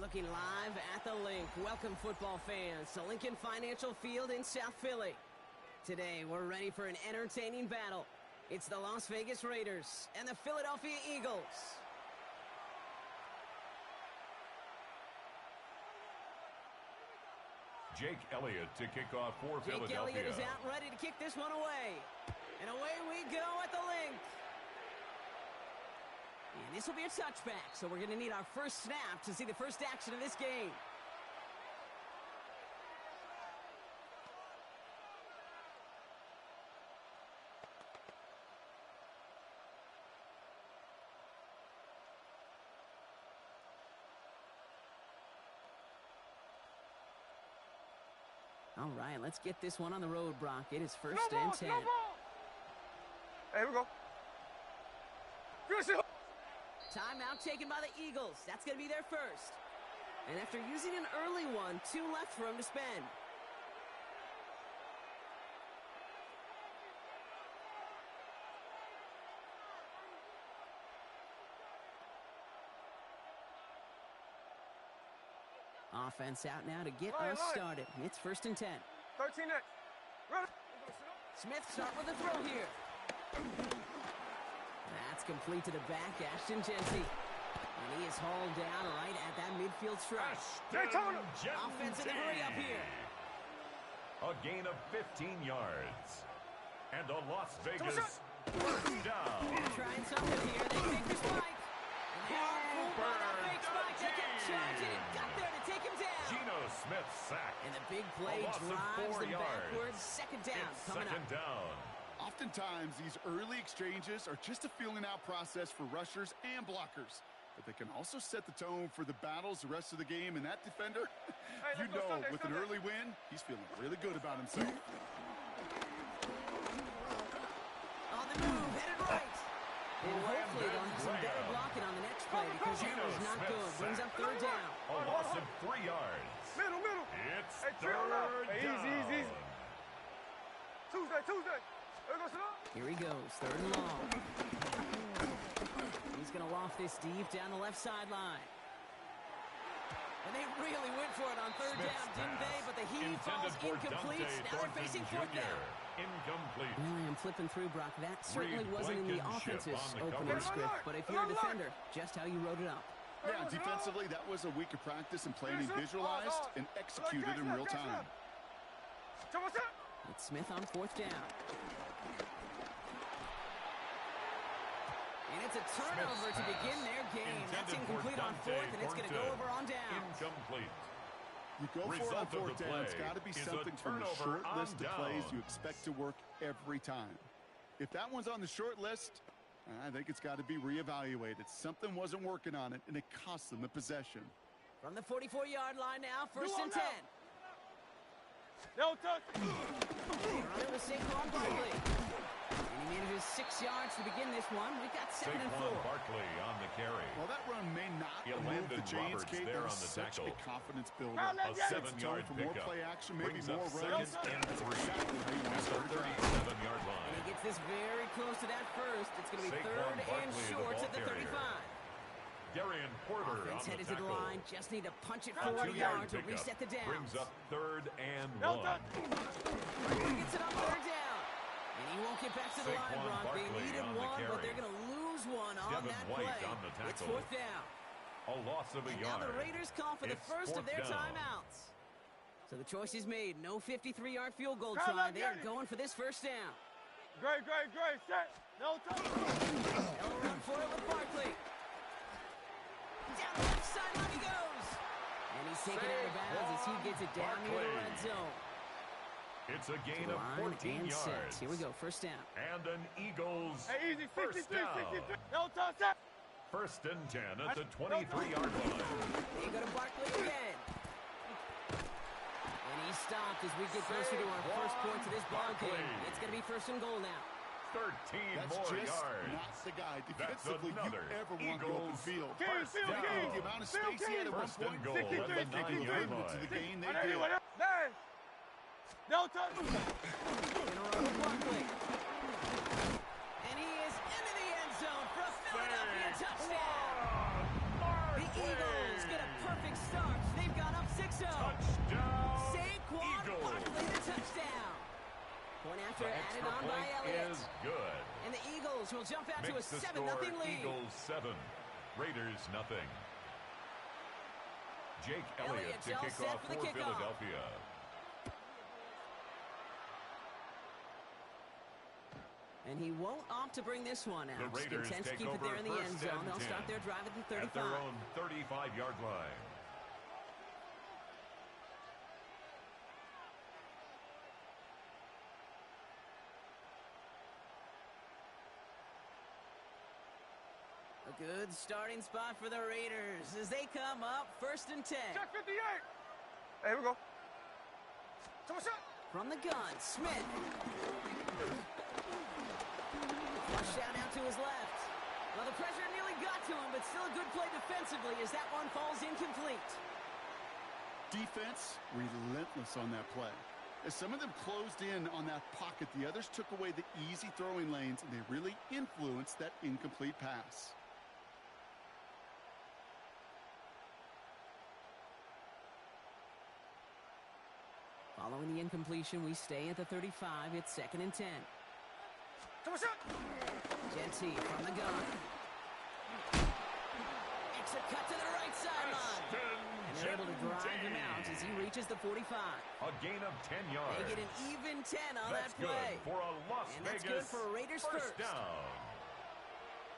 looking live at the Link. Welcome, football fans, to Lincoln Financial Field in South Philly. Today, we're ready for an entertaining battle. It's the Las Vegas Raiders and the Philadelphia Eagles. Jake Elliott to kick off for Philadelphia. Jake Elliott is out ready to kick this one away. And away we go at the Link. And this will be a touchback, so we're going to need our first snap to see the first action of this game. All right, let's get this one on the road, Brock. It is first and 10. Hey, here we go. Timeout taken by the Eagles. That's going to be their first. And after using an early one, 2 left for him to spend. Offense out now to get us started. It's first and 10. 13 next. Run. Smith start with a throw here. That's complete to the back, Ashton Jency. And he is hauled down right at that midfield stripe. Offense in the hurry up here. A gain of 15 yards. And a Las Vegas first down. They're trying something here. They take the spike. And they are fooled by that fake spike. They get charging and got there to take him down. Geno Smith sacked. And the big play drives them backwards. Second down coming up. Second down. Oftentimes, these early exchanges are just a feeling-out process for rushers and blockers. But they can also set the tone for the battles the rest of the game. And that defender, you know, with an early win, he's feeling really good about himself. On the move, headed right. And hopefully they'll have some better blocking on the next play because that was not good. Brings up third down. A loss of 3 yards. Middle. It's third down. Easy. Tuesday. Here he goes, third and long. He's going to loft this deep down the left sideline. And they really went for it on third down, didn't they? But the heave falls incomplete. Now they're facing fourth down. Incomplete. Well, I am flipping through, Brock. That certainly wasn't in the offense's opening script. But if you're a defender, just how you wrote it up. Yeah, defensively, that was a week of practice and planning visualized and executed in real time. It's Smith on fourth down. And it's a turnover to begin their game. That's incomplete on fourth, and it's going to go over on down. Incomplete. You go for it on fourth down. It's got to be something from the short list of plays you expect to work every time. If that one's on the short list, I think it's got to be reevaluated. Something wasn't working on it, and it cost them the possession. From the 44-yard line now, first and 10. No touch. They're under with Saquon Barkley. And he manages 6 yards to begin this one. We've got second and 4. Barkley on the carry. Well, that run may not move the chains, Kate. There on That the was such tackle. a confidence builder. A 7-yard for more pickup. play action, maybe Brings more up runs. second and 3. Exactly how you want to At start the a drive. 37-yard line. And he gets this very close to that first. It's going to be Saquon third and Barkley, the short ball at the carrier. 35. Darian Porter Offense on headed the to the tackle. line. Just need to punch it A 40 2-yard yards to pickup. reset the downs. Brings up third and No 1. touch. Barkley gets it on third down. And he won't get back to the line, Saquon Brock. They Barkley needed on the one, but carry. they're going to lose one on Devin that White play. on the tackle. It's fourth down. A loss of a And yard. now the Raiders call for the It's first of fourth their down. timeouts. So the choice is made. No 53-yard field goal try. They are going for this first down. Great. Set. No touch. They'll run for it with Barkley. Down the left sideline he goes. And he's taken out of bounds as he gets it down near the red zone. It's a gain of Line 14 and yards. set. Here we go, first down. And an Eagles Hey, easy. first 63. down. No touch. Set. First and 10 at the 23-yard line. They go to Barkley again. And he stopped as we get closer to our first points of this ball game. It's going to be first and goal now. 13 That's more just yards. not the guy That's defensively you another ever want to Eagles open field. first down. The amount of space he had at one First and point, goal at the 9-yard 9-yard line. line. To the gain they Hey, did. No touch. Gonna run with Barkley. And he is into the end zone for a Philadelphia touchdown. The Eagles get a perfect start. They've gone up 6-0. Touchdown, Saquon Eagles. Barkley, the touchdown. Point after The added extra on by point Elliott. is good. And the Eagles will jump out to a Makes the 7-0 score lead. Eagles 7, Raiders nothing. Jake Elliott to all kick set off for the for kickoff. Philadelphia. And he won't opt to bring this one The out. Raiders Content to take keep it over there in the end first zone. and They'll 10 start their drive at the 35. at their own 35-yard line. A good starting spot for the Raiders as they come up 1st and 10. Check 58. Hey, here we go. Shot. From the gun, Smith. Flushed out to his left. Well, the pressure nearly got to him, but still a good play defensively as that one falls incomplete. Defense, relentless on that play. As some of them closed in on that pocket, the others took away the easy throwing lanes, and they really influenced that incomplete pass. Following the incompletion, we stay at the 35. It's 2nd and 10. Shot. Jetsy from the gun. Extra cut to the right sideline. And they're able to drive him out as he reaches the 45. A gain of 10 yards. They get an even 10 on That's that play. good for a Las And that's Vegas good for Raiders first first. down.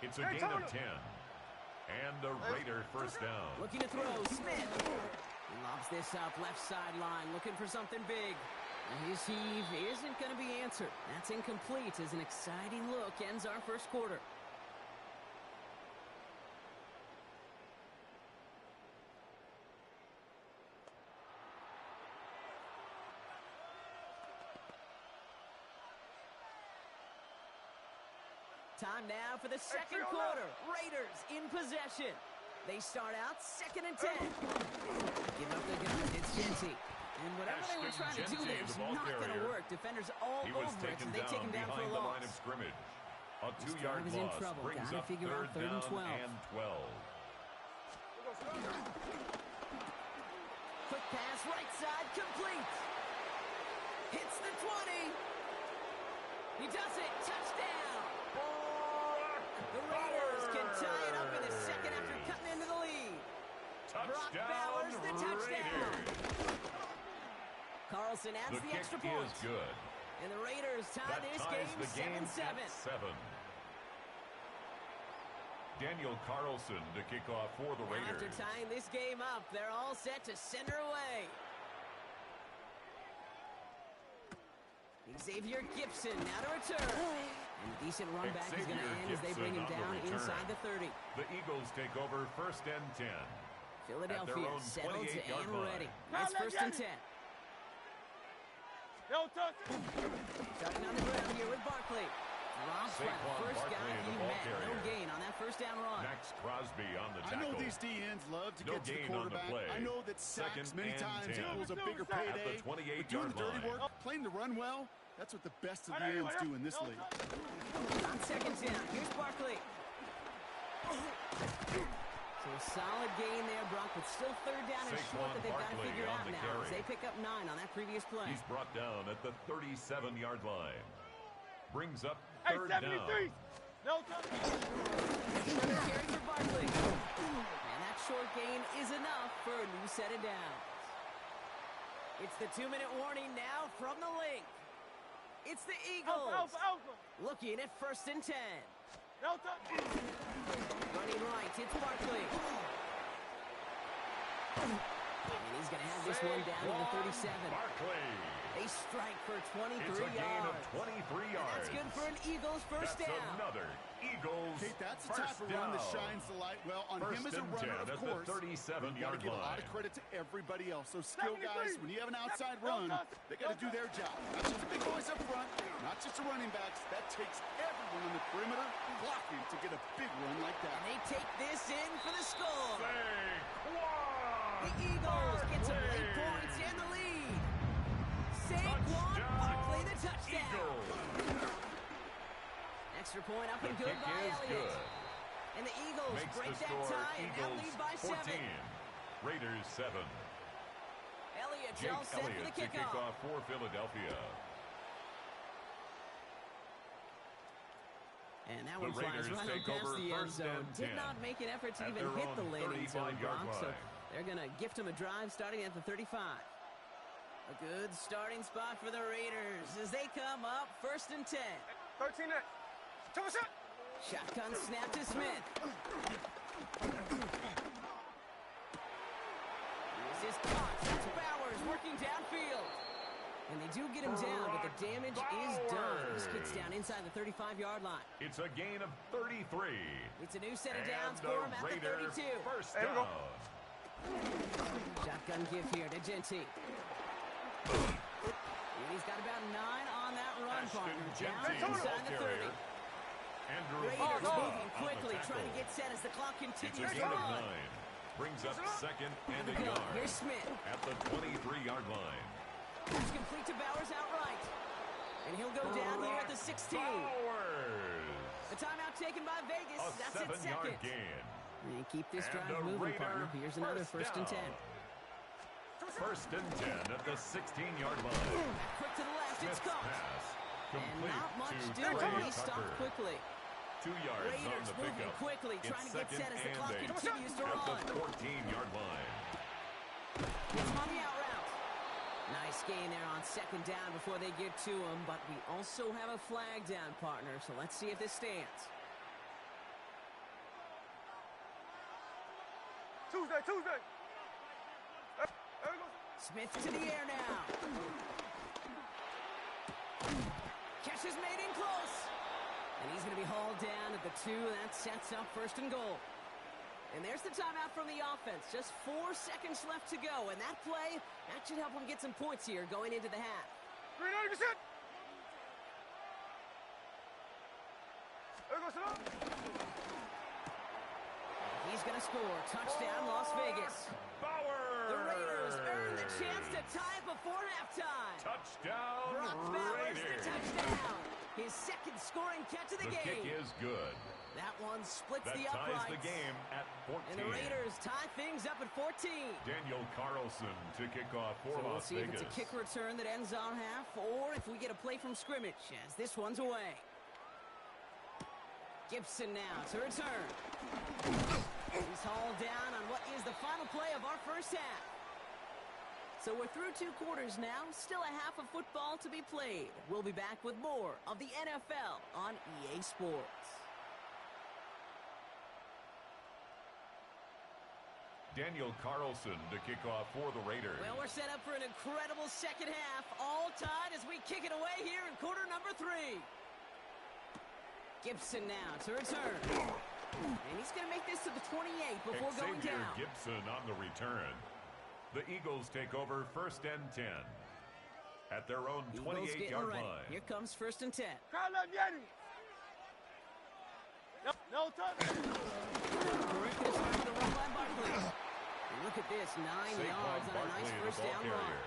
It's a gain of 10. And a Raider first down. Looking to throw, Smith. He lobs this up left sideline, looking for something big. And his heave isn't going to be answered. That's incomplete as an exciting look ends our first quarter. Time now for the second quarter. Raiders in possession. They start out 2nd and 10. Give up the gun. It's Jetsy. And whatever they were trying to do there is not going to work. Defenders all He was over it, taken and they take him down for behind a the loss. line of scrimmage. A This 2-yard drive is in loss trouble. brings Gotta up figure out 3rd 3rd and down 12. and 12. Quick pass, right side, complete. Hits the 20. He does it. Touchdown. The Raiders can tie it up in the second after cutting into the lead. Brock Bowers, the touchdown. Carlson adds the extra kick point. is good. And the Raiders tie That this ties game the game 7-7. at 7. Daniel Carlson to kick off for the Raiders. After tying this game up, they're all set to send her away. Xavier Gibson now to return. And a decent run back is going to end as they bring him down inside the 30. The Eagles take over 1st and 10. Philadelphia own settled 28-yard and ready. line. It's 1st and 10. No touch. Starting on the ground here with Barkley. Rob Flat, Saquon first Barkley, guy the he ball met. No carrier. gain on that first down run. Max Crosby on the I tackle. know these DNs love to No get to the gain on the quarterback. play. I know that sacks 2nd many and times 10. equals a bigger At the payday. 28-yard But doing the dirty line. work, playing the run well, that's what the best of the ends do in this league. On 2nd down, here's Barkley. So a solid gain there, Brock, but still 3rd down and short that they've got to Barkley figure on out the now carry. as they pick up 9 on that previous play. He's brought down at the 37-yard line. Brings up Hey, 3rd 73. down. No touch. Another carry for Barkley. And that short gain is enough for a new set of downs. It's the 2-minute warning now from the link. It's the Eagles. Alpha. Looking at 1st and 10. No touch. Running right, it's Barkley. And he's going to have this one down to the 37. Barkley. They strike for 23 It's a gain of yards. 23 And yards. that's good for an Eagles first That's down. another Eagles Kate, that's the first type of run that down. shines the light well on him First as a and runner, 10 of at course. the 37-yard You got to give a lot of line. credit to everybody else. Those skill guys, when you have an outside No run, touch. they got to do their job. Not just the big boys up front, not just the running backs. That takes everyone on the perimeter blocking to get a big run like that. And they take this in for the score. Saquon The Eagles get some late Barkley. points and the lead. Saquon Barkley, the touchdown. Eagles. Extra point up The and good kick by is Elliott. good. And the Eagles Makes break the that score tie and now Eagles lead by 14. 7. Raiders 7. Elliott's Jake all set for Elliott the to kick kickoff. off for Philadelphia. And that The one flies Raiders right on take past over the end first zone. and Did 10 not make an effort to at even their hit own the landing zone 35-yard block, so line. they're going to gift him a drive starting at the 35. A good starting spot for the Raiders as they come up first and 10. 13 net. Take a shot. Shotgun snap to Smith. This is caught. That's Bowers working downfield. And they do get him down, but the damage is done. This kicks down inside the 35-yard line. It's a gain of 33. It's a new set of And downs the for him at the Raider 32. first There we go. down. Shotgun give here to Genty. And he's got about 9 on that run, partner. Down inside the 30. Andrew Raiders Farr moving on the quickly, trying to tackle. get set as the clock It's continues a to gain of run. 9. Brings up second and a Go. yard Here's Smith. at the 23-yard line. It's complete to Bowers outright. And he'll go down here at the 16. Bowers. A timeout taken by Vegas. A That's its 7-yard second. gain. And keep this And drive a moving, Raider partner. Here's another first and 10. First and 10 at the 16-yard line. Back quick to the left. It's Smith's caught. pass And complete not much to doing. Trey He stopped Tucker. quickly. 2 yards on Raiders the moving pickup. quickly, It's trying to get second set as the and clock 8 continues to at run. the 14-yard line. It's on the out route. Nice gain there on second down before they get to him, but we also have a flag down, partner, so let's see if this stands. Tuesday. There we go. Smith to the air now. Catch is made in close. And he's going to be hauled down at the 2. That sets up first and goal. And there's the timeout from the offense. Just 4 seconds left to go. And that play, that should help them get some points here going into the half. 390%. There we go, sit up. He's going to score. Touchdown, Las Vegas. Bowers. The Raiders earn the chance to tie it before halftime. Touchdown, Brock Bowers, the Raiders. touchdown. His second scoring catch of the The game. kick is good. That one splits That the ties uprights. the game at 14. And the Raiders tie things up at 14. Daniel Carlson to kick off for So we'll Las see Vegas. if it's a kick return that ends on half, or if we get a play from scrimmage, as this one's away. Gibson now to return. He's hauled down on what is the final play of our first half. So we're through 2 quarters now, still a half of football to be played. We'll be back with more of the NFL on EA Sports. Daniel Carlson to kick off for the Raiders. Well, we're set up for an incredible second half, all tied as we kick it away here in quarter number 3. Gibson now to return. And he's going to make this to the 28 before going Xavier down. Gibson on the return. The Eagles take over first and 10 at their own Eagles getting 28-yard ready. line. Here comes first and 10. Crowd left Yeti. No touch. Correct this time to the run by Barkley. And look at this, 9 Saquon yards on a nice Barkley, first the ball down run. carrier.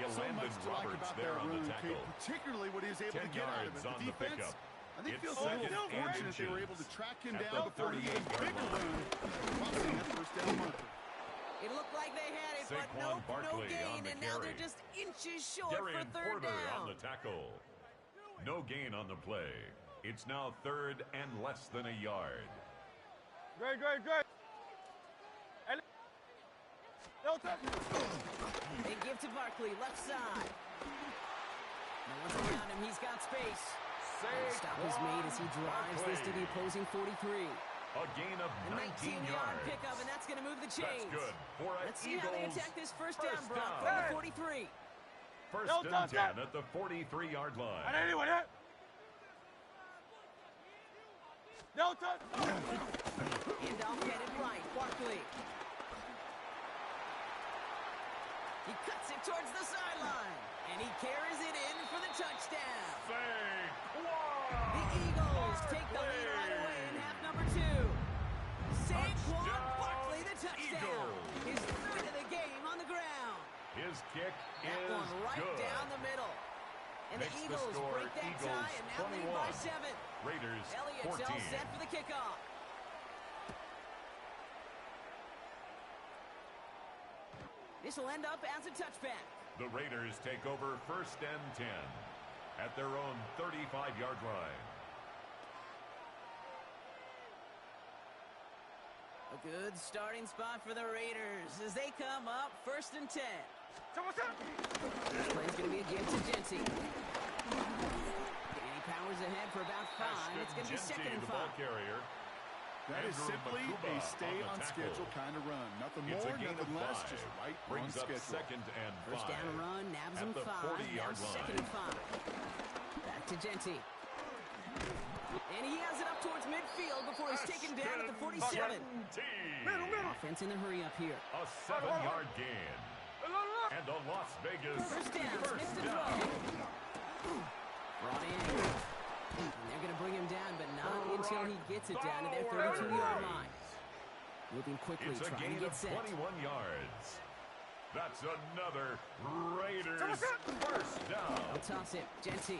So Landon much to like Roberts about there that on the run, tackle. Kate, particularly what he was able 10 to get out of yards it. on The the defense, pickup. I think It's feels a little second and fortunate they were able to inches track him at down the before he had a 38-yard bigger line. run, crossing that first down marker. It looked like they had it, but Saquon nope, no Barkley gain, on the and now they're carry. just inches short Darian for third Porter down. on the tackle. No gain on the play. It's now third and less than a yard. Great. No touch. They give to Barkley, left side. No one's around him, he's got space. And the stop is made as he drives this to the opposing 43. A gain of A 19 19-yard yards. pickup, and that's going to move the chains. That's good for an Let's see how they Eagles attack this first down, first Brock, down. from the 43. First No and touch, 10 at the 43-yard line. And anyone hit? No touch. Handoff headed right, Barkley. He cuts it towards the sideline, and he carries it in for the touchdown. The Eagles take the lead right away in half number 2. Saquon Barkley, the touchdown. His third of the game on the ground. His kick That is one right good. down the middle. And Makes the the Eagles score break that Eagles tie and now lead 21. by 7. Raiders Elliott's 14. all set for the kickoff. This will end up as a touchback. The Raiders take over 1st and 10 at their own 35-yard line. A good starting spot for the Raiders as they come up 1st and 10. This play's going to be a give to Genty. And he powers ahead for about 5. It's going to be 2nd and 5. The ball carrier. That is simply a stay-on-schedule kind of run. Nothing more, nothing less, just right on schedule. 2nd and 5. First down and run, nabs him 5. 40-yard line. 2nd and 5. Back to Genty. And he has it up towards midfield before he's taken down at the 47. Offense in the hurry up here. A 7-yard gain. And a Las Vegas first down. First down. Brought in. And they're going to bring him down, but not until he gets it down to their 32-yard line. Moving quickly, it's trying to get set. 21 yards. That's another Raiders first down. I'll toss it. Genty.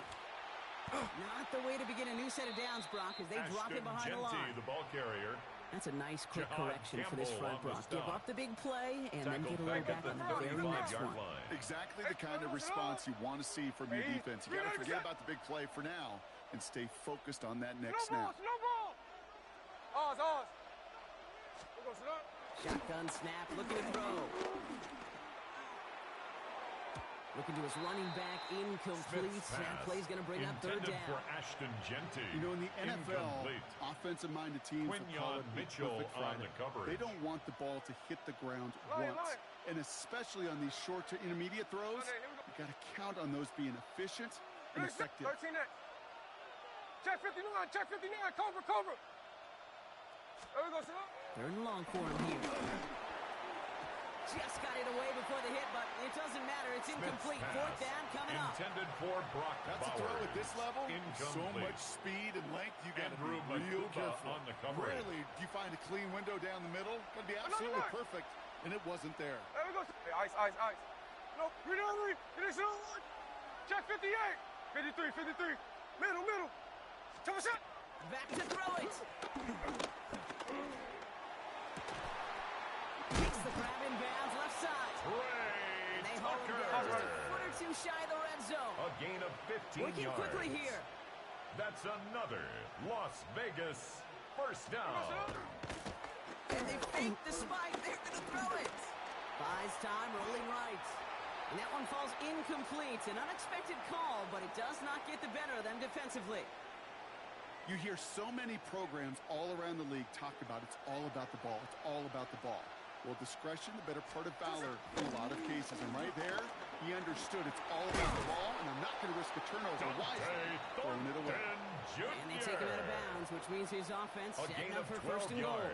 Not the way to begin a new set of downs, Brock, as they drop it behind the line. The ball carrier. That's a nice quick correction for this front, Brock. Give up the big play and then get a little back on the very next one. Exactly the kind of response you want to see from your defense. You got to forget about the big play for now and stay focused on that next snap. Shotgun snap, looking to throw. Looking to his running back, incomplete. That play's going to bring up 3rd down. For Ashton Genty. You know, in the NFL, offensive-minded teams will call it the perfect Friday. They don't want the ball to hit the ground once. And especially on these short to intermediate throws, you got to count on those being efficient and effective. Check 59, Cobra. There we go, sir. 3rd and long for him here. Just got it away before the hit, but it doesn't matter. It's incomplete. 4th down coming up. Intended for Brock That's Bowers. a throw at this level. Incomplete. So much speed and length. You got to be real careful. On the coverage. Rarely do you find a clean window down the middle. Got to be absolutely perfect, and it wasn't there. There we go. Hey, ice. No, read it is on. Check 58. 53. Middle. Come on, shot. Back to throw it. Takes the grab in bounds, left side. And they hold him down just a foot or two shy of the red zone. A gain of 15 Working yards. quickly here. That's another Las Vegas first down. And they fake the spike. They're going to throw it. Buys time, rolling right. And that one falls incomplete. An unexpected call, but it does not get the better of them defensively. You hear so many programs all around the league talk about it's all about the ball. It's all about the ball. Well, discretion, the better part of valor in a lot of cases. And right there, he understood it's all about the ball, and I'm not going to risk a turnover. Wisely throwing it away. And they take him out of bounds, which means his offense setting up for 1st and goal.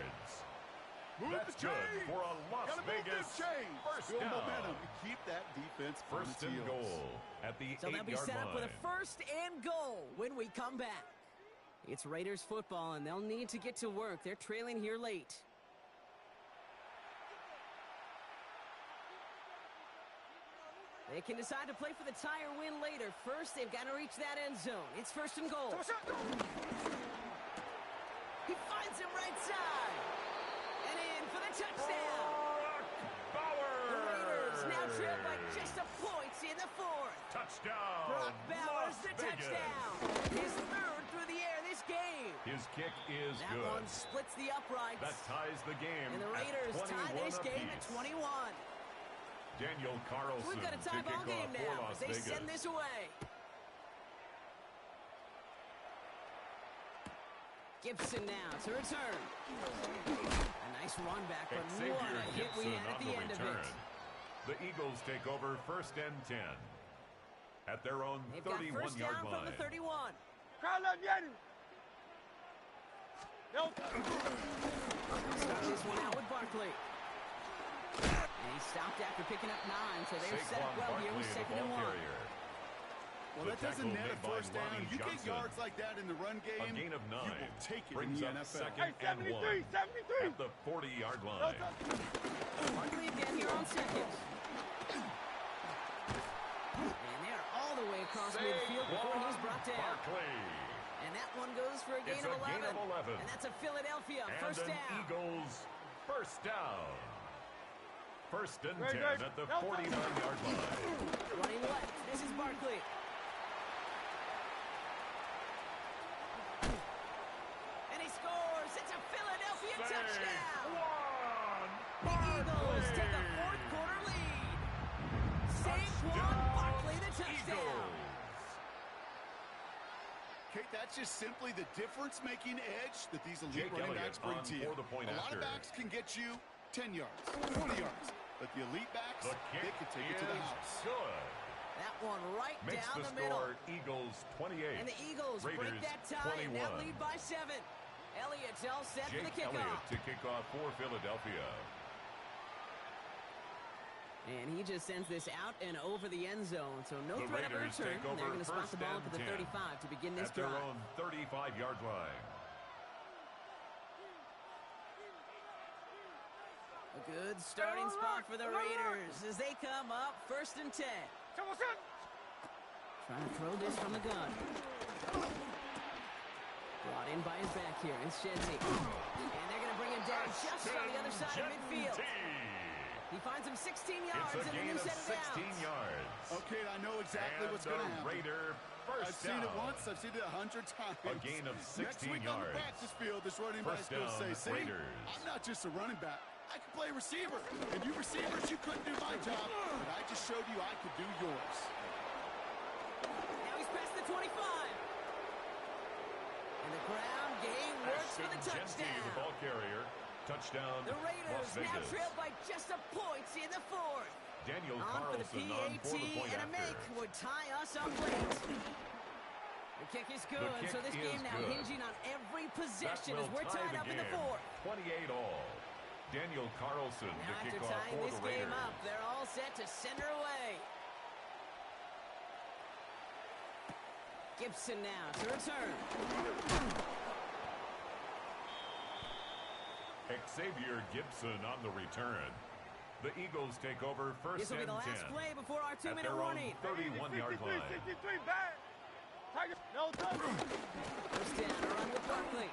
That's good for a Las Vegas first Build down. momentum and keep that defense on its 1st and heels. goal at the 8-yard line. So they'll be set up with a 1st and goal when we come back. It's Raiders football, and they'll need to get to work. They're trailing here late. They can decide to play for the tie or win later. First, they've got to reach that end zone. It's 1st and goal. He finds him right side. And in for the touchdown. The Raiders now trail by just a point in the 4th. Touchdown. Brock Bowers, the Vegas. touchdown. His 3rd through the air this game. His kick is That good. one splits the uprights. That ties the game. And the Raiders tie this game at 21. Daniel Carlson We've got a tie ball game now as they send this away. Gibson now to return. A nice run back, but what a hit we had at the end of it. The Eagles take over 1st and 10 at their own 31-yard line. They've got 1st down from the 31. Start this one out with Barkley. And he stopped after picking up 9, so they're set up well here with 2nd and 1. Well, that doesn't net a 1st down. You get yards like that in the run game, a gain of 9. you will take it Brings in the up NFL. 2nd and 1 at the 40-yard line. Barkley again here on 2nd. And they're all the way across midfield before he's brought down. Barkley. And that one goes for a gain of 11. And that's a Philadelphia And 1st an down. Eagles first down. First and 10 at the 49-yard line. Running left. This is Barkley. And he scores. It's a Philadelphia touchdown. The Eagles take a fourth-quarter lead. Saquon Barkley, the touchdown. Kate, that's just simply the difference-making edge that these elite running backs bring to you. A lot of backs can get you 10 yards, 20 yards, but the elite backs, they can take it to the house. Good. That one right Makes down the the middle. score Eagles 28. And the Eagles Raiders break that tie 21. and now lead by 7. Elliott's all set for the Jake Elliott kickoff. to kick off for Philadelphia. And he just sends this out and over the end zone, so no The threat of a Raiders return. take They're over going to spot the first ball and at the 10 35 to begin this at their drive. own 35-yard line. A good starting spot for the Raiders as they come up first and 10. Trying to throw this from the gun. Brought in by his back here. It's Shenty. And they're going to bring him down just on the other side of midfield. He finds him 16 yards It's a and then gain he of set it 16 down. yards. Okay, I know exactly what's going to happen. Raider first I've seen it down. once, I've seen it 100 times. A gain of 16 Next week yards. on the practice field, this running back's going to say, see, Raiders. I'm not just a running back. I can play receiver. And you receivers, you couldn't do my job, but I just showed you I could do yours. Now he's past the 25. And the ground game works for the Genty, touchdown. the ball carrier. Touchdown, The Raiders Las now Vegas. trail by just a point in the fourth. Daniel On for the Carlson PAT, on for the point and a after. make would tie us up late. The kick is good, kick so this is game now good. hinging on every possession That as will we're tie tied the up in the game. fourth. 28 all. Daniel Carlson Now to after kick off tying for this the game Raiders. up, they're all set to send her away. Gibson now to return. Xavier Gibson on the return. The Eagles take over first This will be and the 10 last play before our at 2-minute their own warning. 31-yard line. 63, bad. Tiger, no touch. First down, a run with Barkley.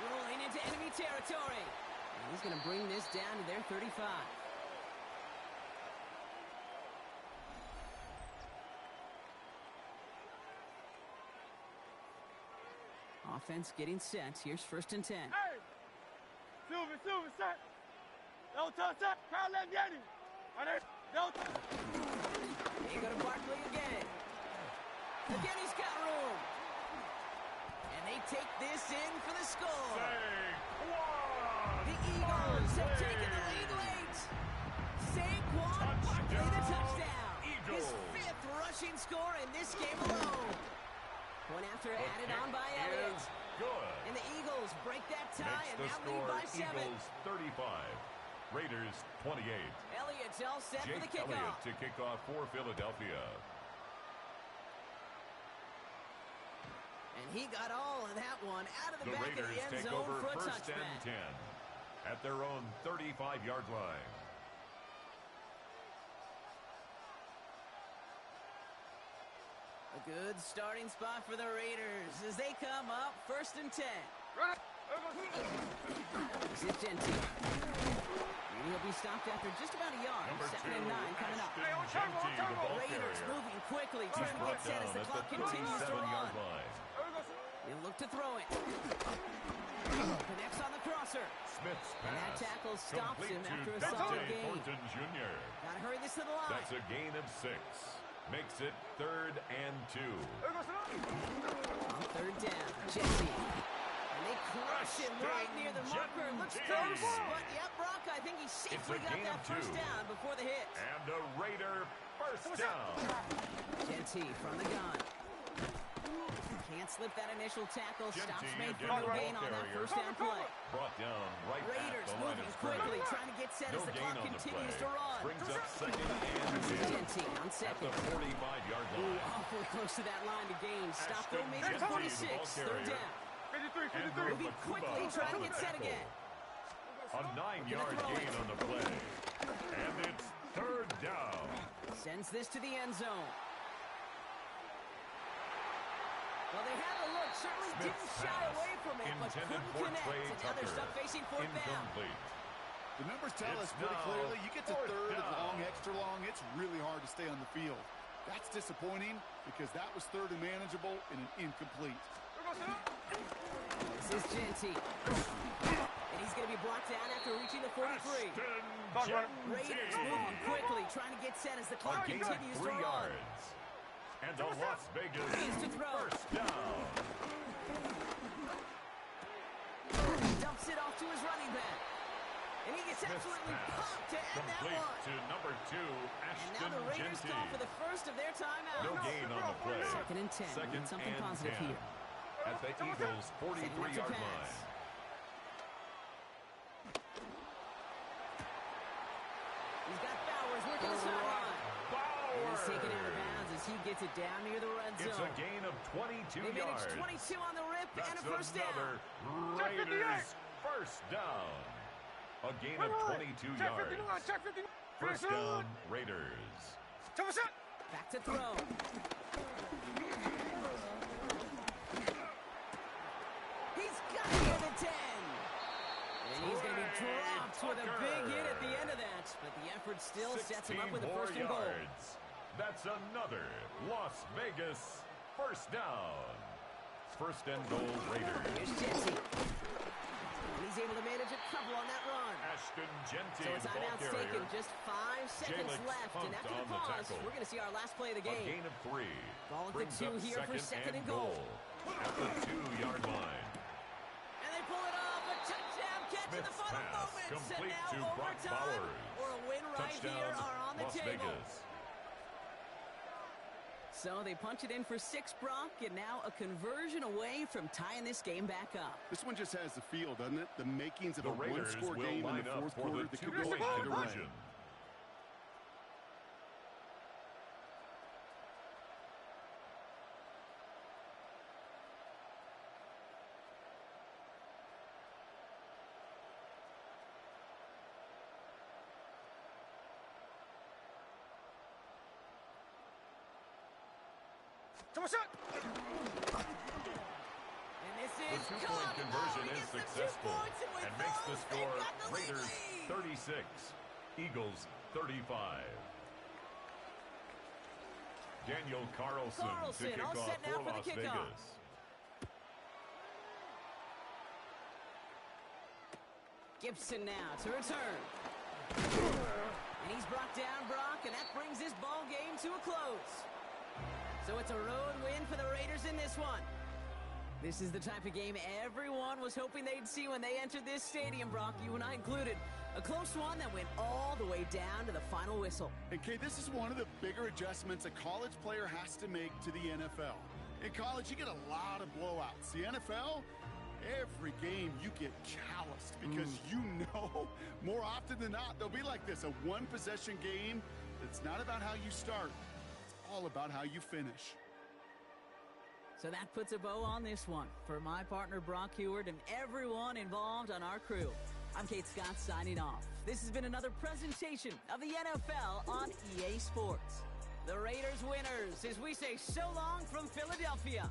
Rolling into enemy territory. And he's going to bring this down to their 35. Offense getting set. Here's first and 10. Hey! Silver, set. No touch, set. Kyle Yeti. No touch. They go to Barkley again. Again, he's got room. And they take this in for the score. The Eagles have taken the lead late. Saquon Barkley, the touchdown. Eagles. His fifth rushing score in this game alone. One after added on by Elliott. Good. And the Eagles break that tie Makes and the now score lead by 7. Eagles 35. Raiders 28. Elliott's all set for the Jake Elliott kickoff. to kick off for Philadelphia. And he got all of that one out of the The back of Raiders the end take zone over for a first and touchback. 10 at their own 35-yard line. A good starting spot for the Raiders as they come up first and 10. This is Genty. And he'll be stopped after just about a yard. Number 2nd and 9 coming up. Genty, the ball Raiders carrier. moving quickly, He's trying to brought get set as down the at clock the continues to 37-yard run. line. He'll look to throw it. Connects on the crosser. Smith's And that pass tackle stops complete him to after a Dante solid gain. Thornton Jr. Gotta hurry this to the line. That's a gain of 6. Makes it 3rd and 2. On 3rd down, Genty. And they crush him right near the marker. Looks close, but yep, Brock, I think he safely got gain that of first 2. down before the hit. And a Raider first down. Genty from the gun. Can't slip that initial tackle. Stops Genty, made for again, no the gain ball on that carrier. first down play. Brought down right Raiders at the line moving of quickly, scrimmage. trying to get set No as the gain clock on the continues play. to run. Brings up 2nd and 10 Genty on at the second. 45-yard line. Awfully close to that line to gain. Stop Ashton though, maybe Genty, the 46. ball 3rd carrier. down. 53, Andrew 53. Moving Makuba quickly, trying to on get the set tackle. again. A 9-yard throw gain it. on the play. And it's 3rd down. Sends this to the end zone. Well, they had a look, certainly Smith's didn't shy pass away from it, but intended couldn't for connect. Trey And now they're Tucker. stuck facing 4th down. Incomplete. The numbers tell us pretty clearly, you get to third and long, extra long, it's really hard to stay on the field. That's disappointing because that was third and manageable and an incomplete. This is Genty. And he's going to be blocked down after reaching the 43. Raiders moving quickly, trying to get set as the clock continues to run. And a Las Vegas first down. Dumps it off to his running back. And he gets absolutely pumped to end that one. To number 2, Ashton And now the Raiders Genty. call for the first of their timeouts. No gain on the play. Second and 10. Second Something and positive 10. here. At the Eagles' 43-yard line. He's got Bowers working the sideline. And he's taken out of bounds as he gets it down near the red zone. It's a gain of 22 They yards. managed 22 on the rip and a first another down. Raiders first down. A gain of 22 yards. First down, Raiders. Back to throw. He's got it for the 10. And he's going to be dropped with a big hit at the end of that. But the effort still sets him up with a first and goal. That's another Las Vegas first down. First and goal, Raiders. Here's Genty. And he's able to manage a couple on that run. Ashton Genty, So a the ball timeout's carrier. taken, just 5 seconds Jalix left. And pumped after the on the pause, tackle. we're going to see our last play of the A game. gain of 3. Ball at the Brings 2 up here for second and goal. At the 2-yard line. And they pull it off. A touchdown catch in the Smith's final pass moments. And complete now to Brock overtime Bowers. or a win right Touchdown, here are on the Las table. Vegas. So they punch it in for 6, Brock, and now a conversion away from tying this game back up. This one just has the feel, doesn't it? The makings of The a Raiders one-score will game in line the up fourth for quarter the that could go two-point either way. conversion. And this The is two-point good. conversion He is gets the 2 successful points, and with and makes the those, they've score got the lead. Raiders 36, Eagles 35. Daniel Carlson to kick all off set now for for the Las kickoff. Vegas. Gibson now to return. And he's brought down, Brock, and that brings this ball game to a close. So it's a road win for the Raiders in this one. This is the type of game everyone was hoping they'd see when they entered this stadium, Brock, you and I included. A close one that went all the way down to the final whistle. And Kay, this is one of the bigger adjustments a college player has to make to the NFL. In college, you get a lot of blowouts. The NFL, every game you get calloused because you know more often than not they'll be like this, a one-possession game. It's not about how you start. It's all about how you finish. So that puts a bow on this one. For my partner, Brock Heward, and everyone involved on our crew, I'm Kate Scott signing off. This has been another presentation of the NFL on EA Sports. The Raiders winners, as we say so long from Philadelphia.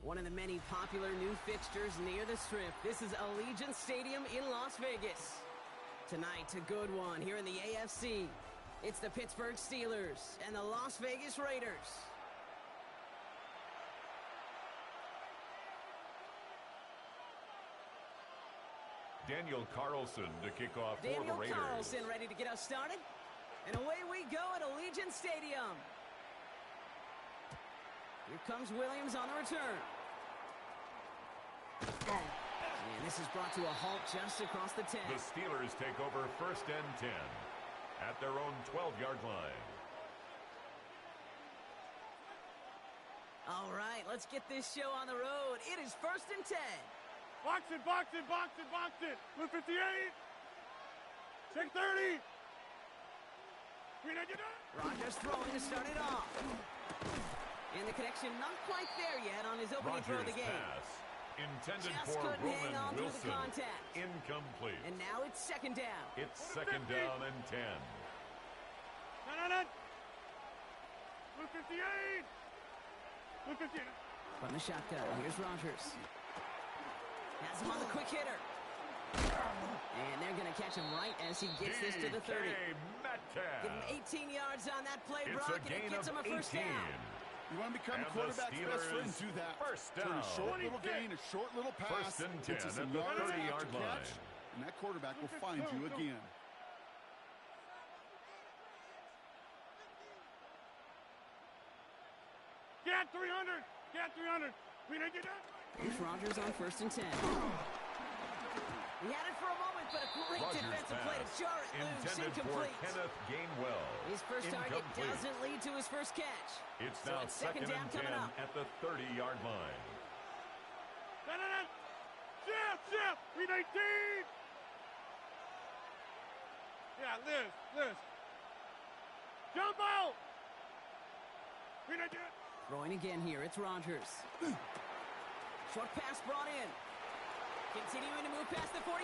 One of the many popular new fixtures near the Strip. This is Allegiant Stadium in Las Vegas. Tonight, a good one here in the AFC. It's the Pittsburgh Steelers and the Las Vegas Raiders. Daniel Carlson to kick off for the Raiders. Daniel Carlson ready to get us started. And away we go at Allegiant Stadium. Here comes Williams on the return. And this is brought to a halt just across the 10. The Steelers take over 1st and 10 at their own 12-yard line. All right, let's get this show on the road. It is 1st and 10. Box it, box it, box it, box it. Blue 58. Check 30. Rodgers throwing to start it off. And the connection not quite there yet on his opening throw of the game. Pass intended Just for couldn't hang on Roman through the Wilson. contact. Incomplete. And now it's 2nd down. It's 2nd down and 10. No. Blue 58. Blue 58. From the shotgun, here's Rodgers. Has him on the quick hitter. And they're going to catch him right as he gets this to the 30. Metcalf. Give him 18 yards on that play, It's Brock, a and it gain gets him of a first 18. down. You want to become And a quarterback's best friend, do that. First Turn down. a short little gain, a short little pass. 1st and 10 gets us at some the yards 30-yard after catch, line. and that quarterback will find you again. Get 300. Get 300. We didn't get that. Here's Rodgers on 1st and 10. He had it for a moment, but a great Rodgers defensive play to jar it loose. intended for Incomplete. Kenneth Gainwell. His first target Incomplete. doesn't lead to his first catch. It's So now it's 2nd down and 10 coming up. at the 30-yard line. No. Chip. We 19. Yeah, Liz. Jump out. We didn't get it. Throwing again here, it's Rodgers. Short pass brought in. Continuing to move past the 45.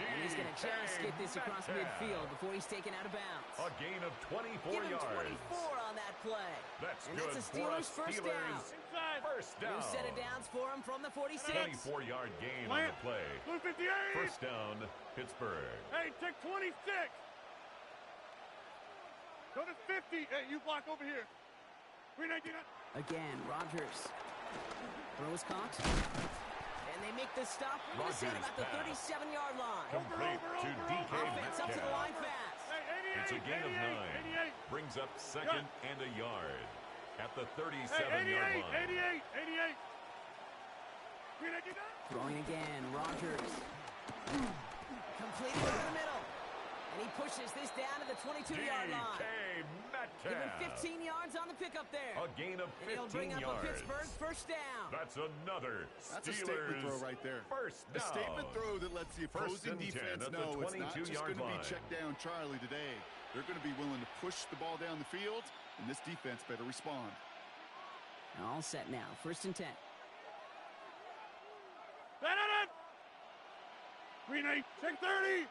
And he's going to just get this across midfield before he's taken out of bounds. A gain of 24 Give him yards. 24 on that play. That's and good that's the for a Steelers' first down. Inside. First down. New set of downs for him from the 46. 24-yard gain on the play. Blue 58. First down, Pittsburgh. Hey, take 26. Go to 50. Hey, you block over here. We didn't get it. Again, Rodgers. Throws caught. And they make the stop right about the 37-yard line. Complete to DK Offense up to the line Metcalf. fast. Hey, 88, It's a gain of 9. 88. Brings up 2nd and a yard at the 37-yard line. 88. We didn't get that. Throwing again, Rodgers. Completed over the middle. And he pushes this down to the 22-yard line. DK Give him Metcalf. 15 yards on the pickup there. A gain of And he'll bring 15 up a yards. Pittsburgh first down. That's another That's a Steelers statement throw right there. first A down. statement throw that lets the First opposing and 10 defense at the know it's not just 22-yard going to be line. check down Charlie today. They're going to be willing to push the ball down the field, and this defense better respond. All set now. 1st and 10. We need check 30.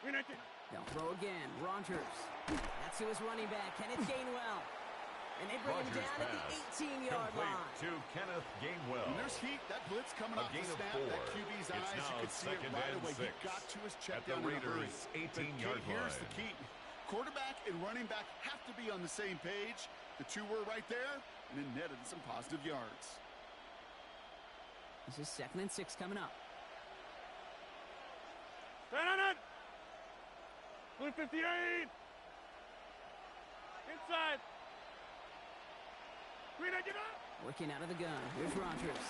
We need to. They'll throw again. Rodgers. That's to his running back, Kenneth Gainwell. And they bring him Rodgers down at the pass. 18-yard Complete line. to Kenneth Gainwell. When there's heat, that blitz coming A off the gain of snap, 4. that QB's It's eyes, you now could see it 2nd right and away. 6 He got to his check at the down in a hurry. Raiders' But 18-yard here's line. the key. Quarterback and running back have to be on the same page. The two were right there, and it netted some positive yards. This is 2nd and 6 coming up. Blue 58. Inside. We didn't get up. Working out of the gun. Here's Rodgers.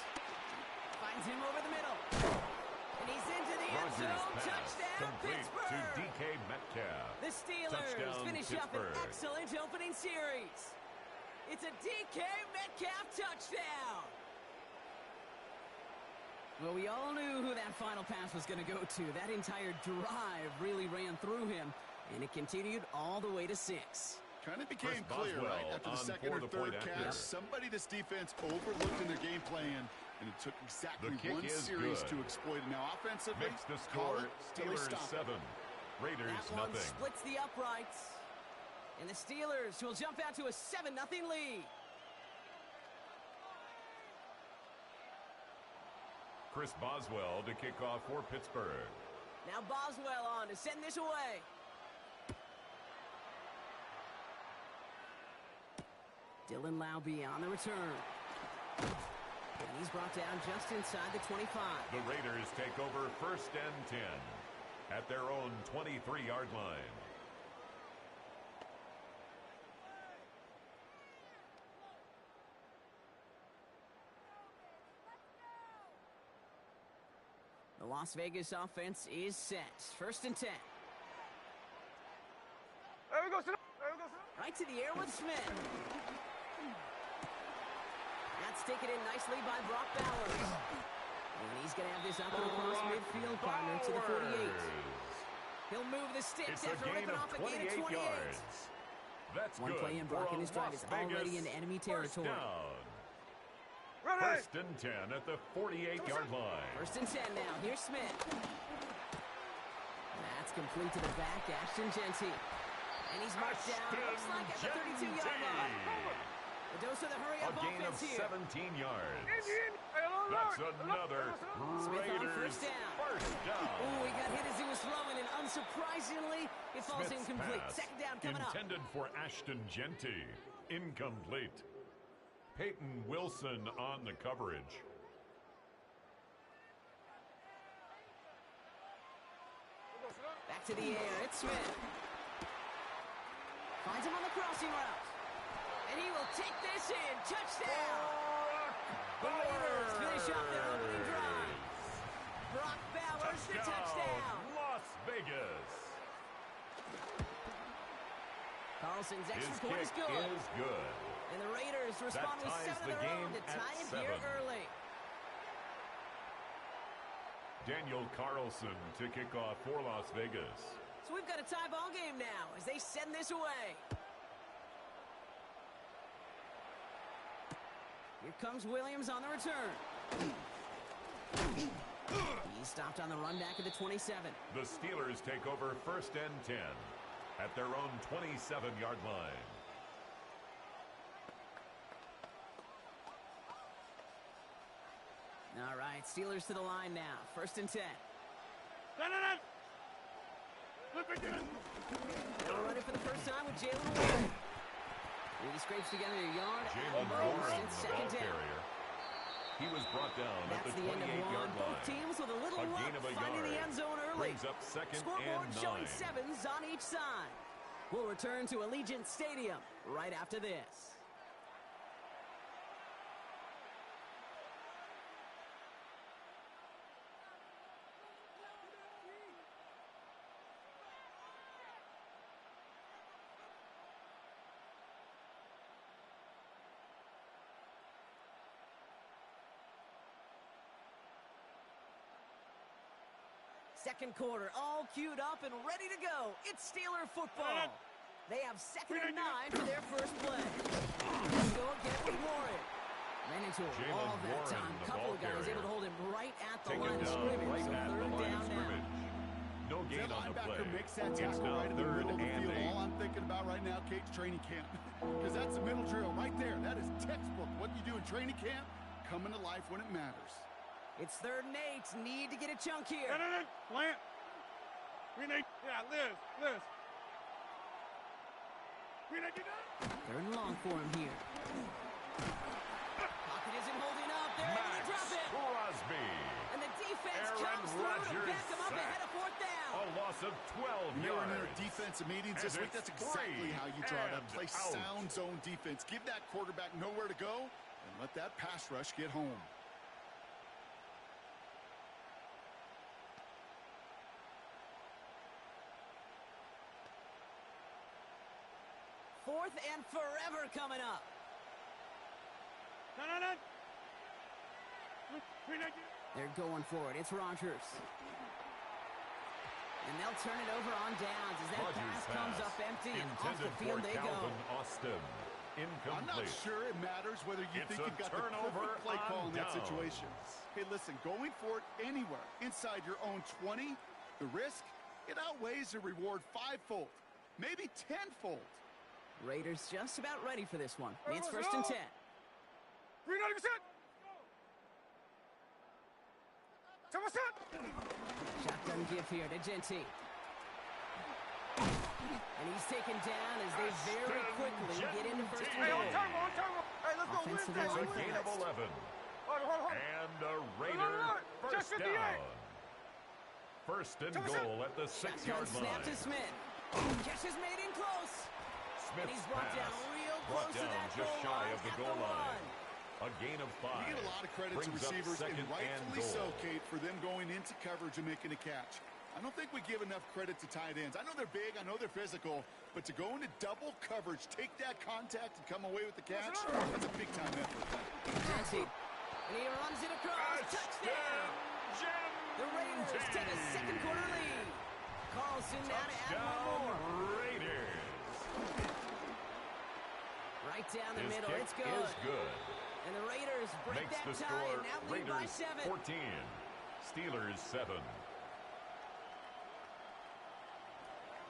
Finds him over the middle. And he's into the end Rodgers zone. pass. Touchdown, Complete Pittsburgh. to DK Metcalf. The Steelers Touchdown, finish up an Pittsburgh. excellent opening series. It's a DK Metcalf touchdown. Well, we all knew who that final pass was going to go to. That entire drive really ran through him, and it continued all the way to 6. Kind of became Chris clear, Boswell right? After the on second or for the third point catch, after. somebody this defense overlooked in their game plan, and it took exactly The kick one is series good. to exploit it. Now, offensively, Makes the call score it till they Steelers stop it. 7, Raiders That one nothing. splits the uprights. And the Steelers will jump out to a 7-0 lead. Chris Boswell to kick off for Pittsburgh. Now Boswell on to send this away. Dylan Laube on the return. And he's brought down just inside the 25. The Raiders take over 1st and 10 at their own 23-yard line. The Las Vegas offense is set. 1st and 10. There we go, sit up. Right to the air with Smith. That's taken in nicely by Brock Bowers. And he's going to have this up and across midfield, partner, to the 48. He'll move the sticks after ripping off a gain of 28. Yards. That's One good. play in Brock and his drive is already in enemy territory. 1st and 10 at the 48-yard line. 1st and 10 now. Here's Smith. That's complete to the back, Ashton Genty. And he's marked down, looks like at the 32-yard line. The dose of the hurry-up offense here. A gain of 17 yards. That's another Smith on Raiders first down. Ooh, he got hit as he was throwing, and unsurprisingly, it falls Smith's incomplete. pass 2nd down coming up. intended for Ashton Genty. Incomplete. Peyton Wilson on the coverage. Back to the air. It's Smith. Finds him on the crossing route. And he will take this in. Touchdown. The Raiders finish off their opening drive. Brock Bowers, the touchdown. Las Vegas. Carlson's His extra point kick is good. is good. And the Raiders respond with ties 7 the of their own game to tie at it here 7. early. Daniel Carlson to kick off for Las Vegas. So we've got a tie ball game now as they send this away. Here comes Williams on the return. He's stopped on the run back at the 27. The Steelers take over 1st and 10 at their own 27-yard line. All right, Steelers to the line now. 1st and 10. They'll run it for the first time with Jalen Warren. He scrapes together a yard. Jalen Warren, the ball carrier. He was brought down at the 28-yard line. Both teams with a little A luck gain of a finding the yard. end zone early. Brings up 2nd Scoreboard and 9. showing 7s on each side. We'll return to Allegiant Stadium right after this. Second quarter, all queued up and ready to go. It's Steeler football. They have 2nd and 9 for their first play. Let's go again with Warren. Ran into a wall that time. A couple of guys able to hold him right at the line of scrimmage. Right So at the 3rd line down of now. scrimmage. No gain on the play. Linebacker makes that It's tackle now right in the 3rd middle of the and field. 8. All I'm thinking about right now, Kate's training camp. Because that's the middle drill right there. That is textbook. What you do in training camp, coming to life when it matters. It's 3rd and 8. Need to get a chunk here. Plant. Liz. 3rd and long for him here. Pocket isn't holding up. They're able to drop it. Crosby. And the defense Aaron comes through to Rodgers back him up ahead of 4th down. A loss of 12 When they were in yards. their defensive meetings this And week, that's it's exactly how you draw it up. 3 Play and out. sound zone defense. Give that quarterback nowhere to go and let that pass rush get home. 4th and forever coming up. They're going for it. It's Rodgers. And they'll turn it over on downs as that Rodgers pass comes up empty and off the intended field for they go. Calvin Austin. Incomplete. I'm not sure it matters whether you It's think a you've got the turnover perfect play call on in that downs. situation. Hey, listen, going for it anywhere inside your own 20, the risk, it outweighs the reward fivefold, maybe tenfold. Raiders just about ready for this one. It's 1st and 10. Shotgun give here to Genty. And he's taken down as they very quickly get into first and goal. Offensive line a gain of 11. And a Raider first down. First and goal at the 6-yard line. Snap to Smith. Catch is made in close. And he's brought down real close to that just shy of the goal line. A gain of 5. You get a lot of credit to receivers, and rightfully so, Kate, for them going into coverage and making a catch. I don't think we give enough credit to tight ends. I know they're big, I know they're physical, but to go into double coverage, take that contact, and come away with the catch, that's a big-time effort. Genty. And he runs it across. Touchdown! The Raiders take a second quarter lead. Carlson now to add one more. Raiders. Right down the middle. It's good. Is good. And the Raiders break Makes that the tie score and now lead by Raiders 7. 14. Steelers 7.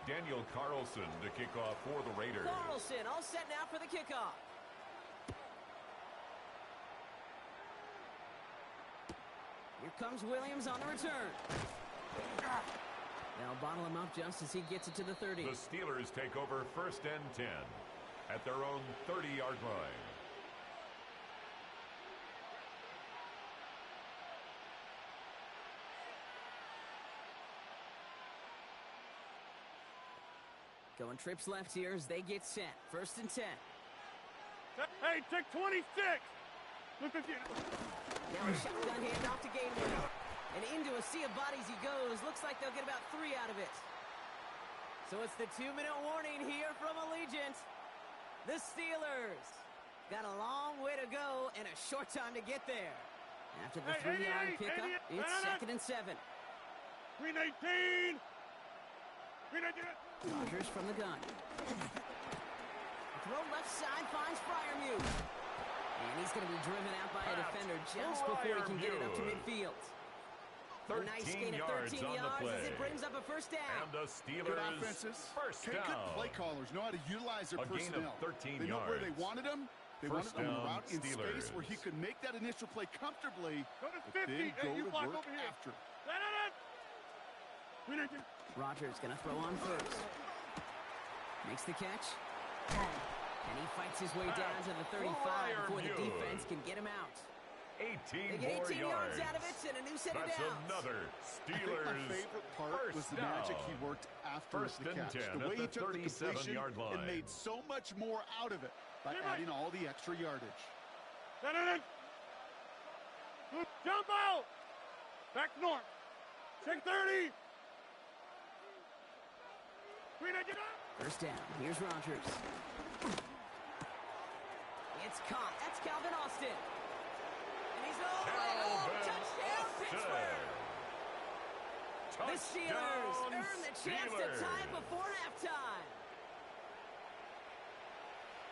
Daniel Carlson to kick off for the Raiders. Carlson all set now for the kickoff. Here comes Williams on the return. They'll bottle him up just as he gets it to the 30. The Steelers take over first and 10 at their own 30-yard line. Going trips left here as they get set. First and 10. Hey, take 26. Look at you. Now a shotgun handoff to Gainwell. And into a sea of bodies he goes. Looks like they'll get about 3 out of it. So it's the 2-minute warning here from Allegiant. The Steelers got a long way to go and a short time to get there. After the 3-yard pickup, it's second and 7. Green 18. Green 18. Rodgers from the gun. Throw left side finds Freiermuth. And he's going to be driven out by a defender just before he can get it up to midfield. A nice gain of 13 yards as it brings up a first down. And the Steelers first down. Good play callers know how to utilize their personnel. Gain of 13 they know yards. where they wanted him. They wanted him out in Steelers. space where he could make that initial play comfortably. Go to 50. Then go you to block work over here. after. Green 18. Rodgers going to throw on first. Makes the catch. And he fights his way down to the 35 before the defense can get him out. 18 They get 18 more yards out of it and a new set of That's downs. another Steelers My favorite part was the down. magic he worked after First the and catch. 10 The way he at the took the completion 37-yard line. and made so much more out of it by adding all the extra yardage. Jump out. Back north. Check 30. Green 18. First down. Here's Rodgers. It's caught. That's Calvin Austin. And he's all the way home. Touchdown, Pittsburgh. The Steelers earn the chance to tie before halftime.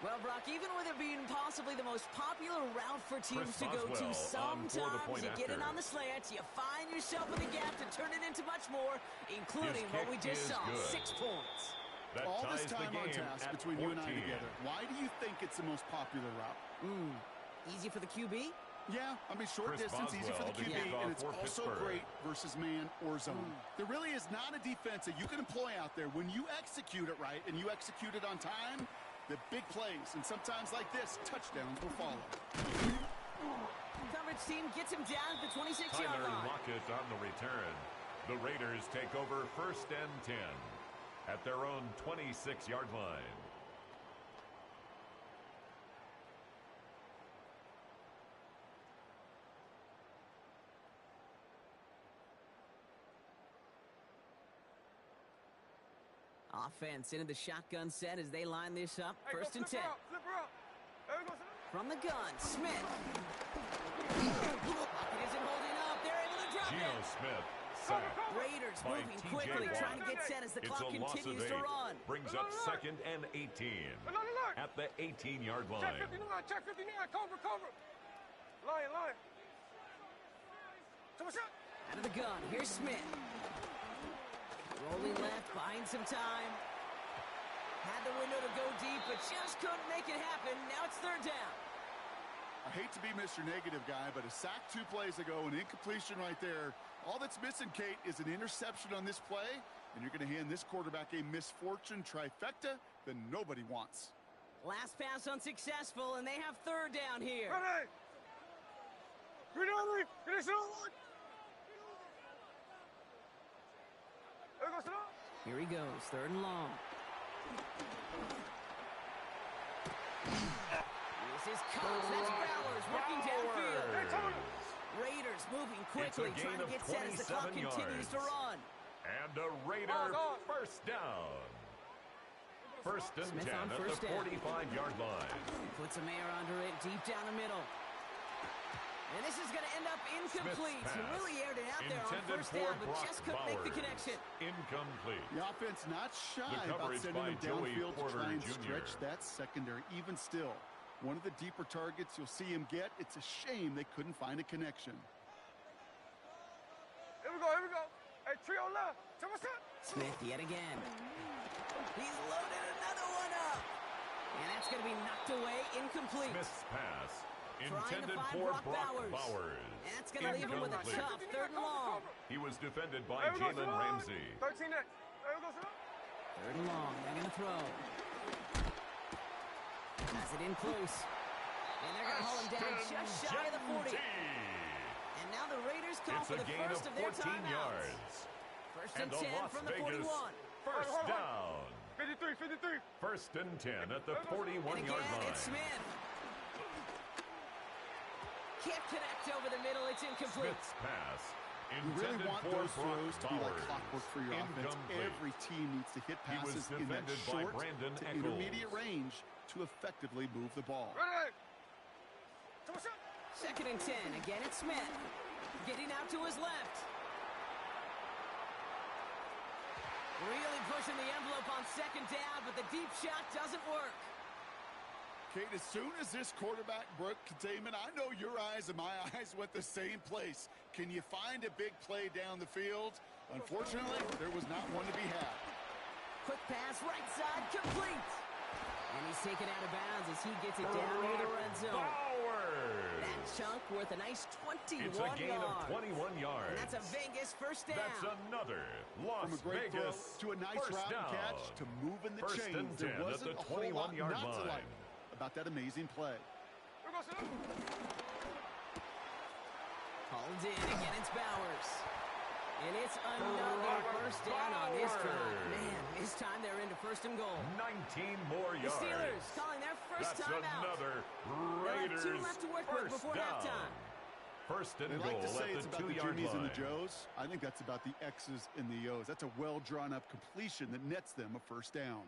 Well, Brock, even with it being possibly the most popular route for teams to go to, sometimes you get in on the slants, you find yourself with a gap to turn it into much more, including what we just saw, 6 points. That All this ties the time on game task at between 14. you and I together. Why do you think it's the most popular route? Easy for the QB? Yeah, I mean, short Chris distance, easy for the Boswell, QB, the and it's kickoff for also Pittsburgh. great versus man or zone. There really is not a defense that you can employ out there. When you execute it right and you execute it on time, the big plays, and sometimes like this, touchdowns will follow. Coverage team gets him down at the 26-yard Tyler line. Lockett on the return. The Raiders take over first and 10 at their own 26-yard line. Offense into the shotgun set as they line this up. First and 10. Slip her up. There we go. From the gun, Smith. Pocket isn't holding up. They're able to drop Geno it. Smith sacked Raiders by moving TJ quickly, Watt. trying to get set as the It's clock a loss of continues to 8. run. Brings up second and 18 at the 18-yard line. Check 59. Check 59. Cover. Lion. Come on, shot. Out of the gun, here's Smith. Rolling left, buying some time. Had the window to go deep, but just couldn't make it happen. Now it's third down. I hate to be Mr. Negative guy, but a sack 2 plays ago, an incompletion right there. All that's missing, Kate, is an interception on this play, and you're going to hand this quarterback a misfortune trifecta that nobody wants. Last pass unsuccessful, and they have third down here. Here he goes, third and long. This is Cox. That's Bowers working downfield. Raiders moving quickly, trying to get set as the clock continues to run. And a Raider first down. First and 10 at the 45-yard line. Puts a Mayer under it, deep down the middle. And this is going to end up incomplete. He really aired it out there on first down, but just couldn't make the connection. Incomplete. The offense not shy about sending him downfield to try and stretch that secondary. Even still, one of the deeper targets you'll see him get. It's a shame they couldn't find a connection. Here we go. Hey, trio left. What's up? Smith yet again. He's loaded another one up. And that's going to be knocked away, incomplete. Smith's pass intended to for Brock Bowers. And that's going to leave him with a tough third and long. He was defended by Jalen Ramsey. 13 next. Third and long. They're going to throw. Has it in close. And they're going to haul him down just shy of the 40. And now the Raiders call for the first of their timeouts. First and 10 from the 41. First down. 53. First and 10 at the 41-yard line. It's Smith. Can't connect over the middle. It's incomplete. Smith's pass. You really want those throws to be like clockwork for your offense. Every team needs to hit passes in that short to intermediate range to effectively move the ball. Second and 10. Again, it's Smith. Getting out to his left. Really pushing the envelope on second down, but the deep shot doesn't work. Kate, as soon as this quarterback broke containment, I know your eyes and my eyes went the same place. Can you find a big play down the field? Unfortunately, there was not one to be had. Quick pass, right side, complete. And he's taken out of bounds as he gets it down near the red zone. That chunk worth a nice 21 yards. It's a gain of 21 yards. And that's a Vegas first down. That's another Las From a great Vegas throw to a nice route and catch to moving the First chains. There wasn't a whole lot not to like about that amazing play. Called in. Again, it's Bowers. And it's another first down on this drive. Man, this time they're into first and goal. 19 more yards. The Steelers calling their first That's time out. Another Raiders two left to work with before halftime. First and they goal like to say at it's the about the 2-yard Jimmies line. and the Joes. I think that's about the X's and the O's. That's a well-drawn-up completion that nets them a first down.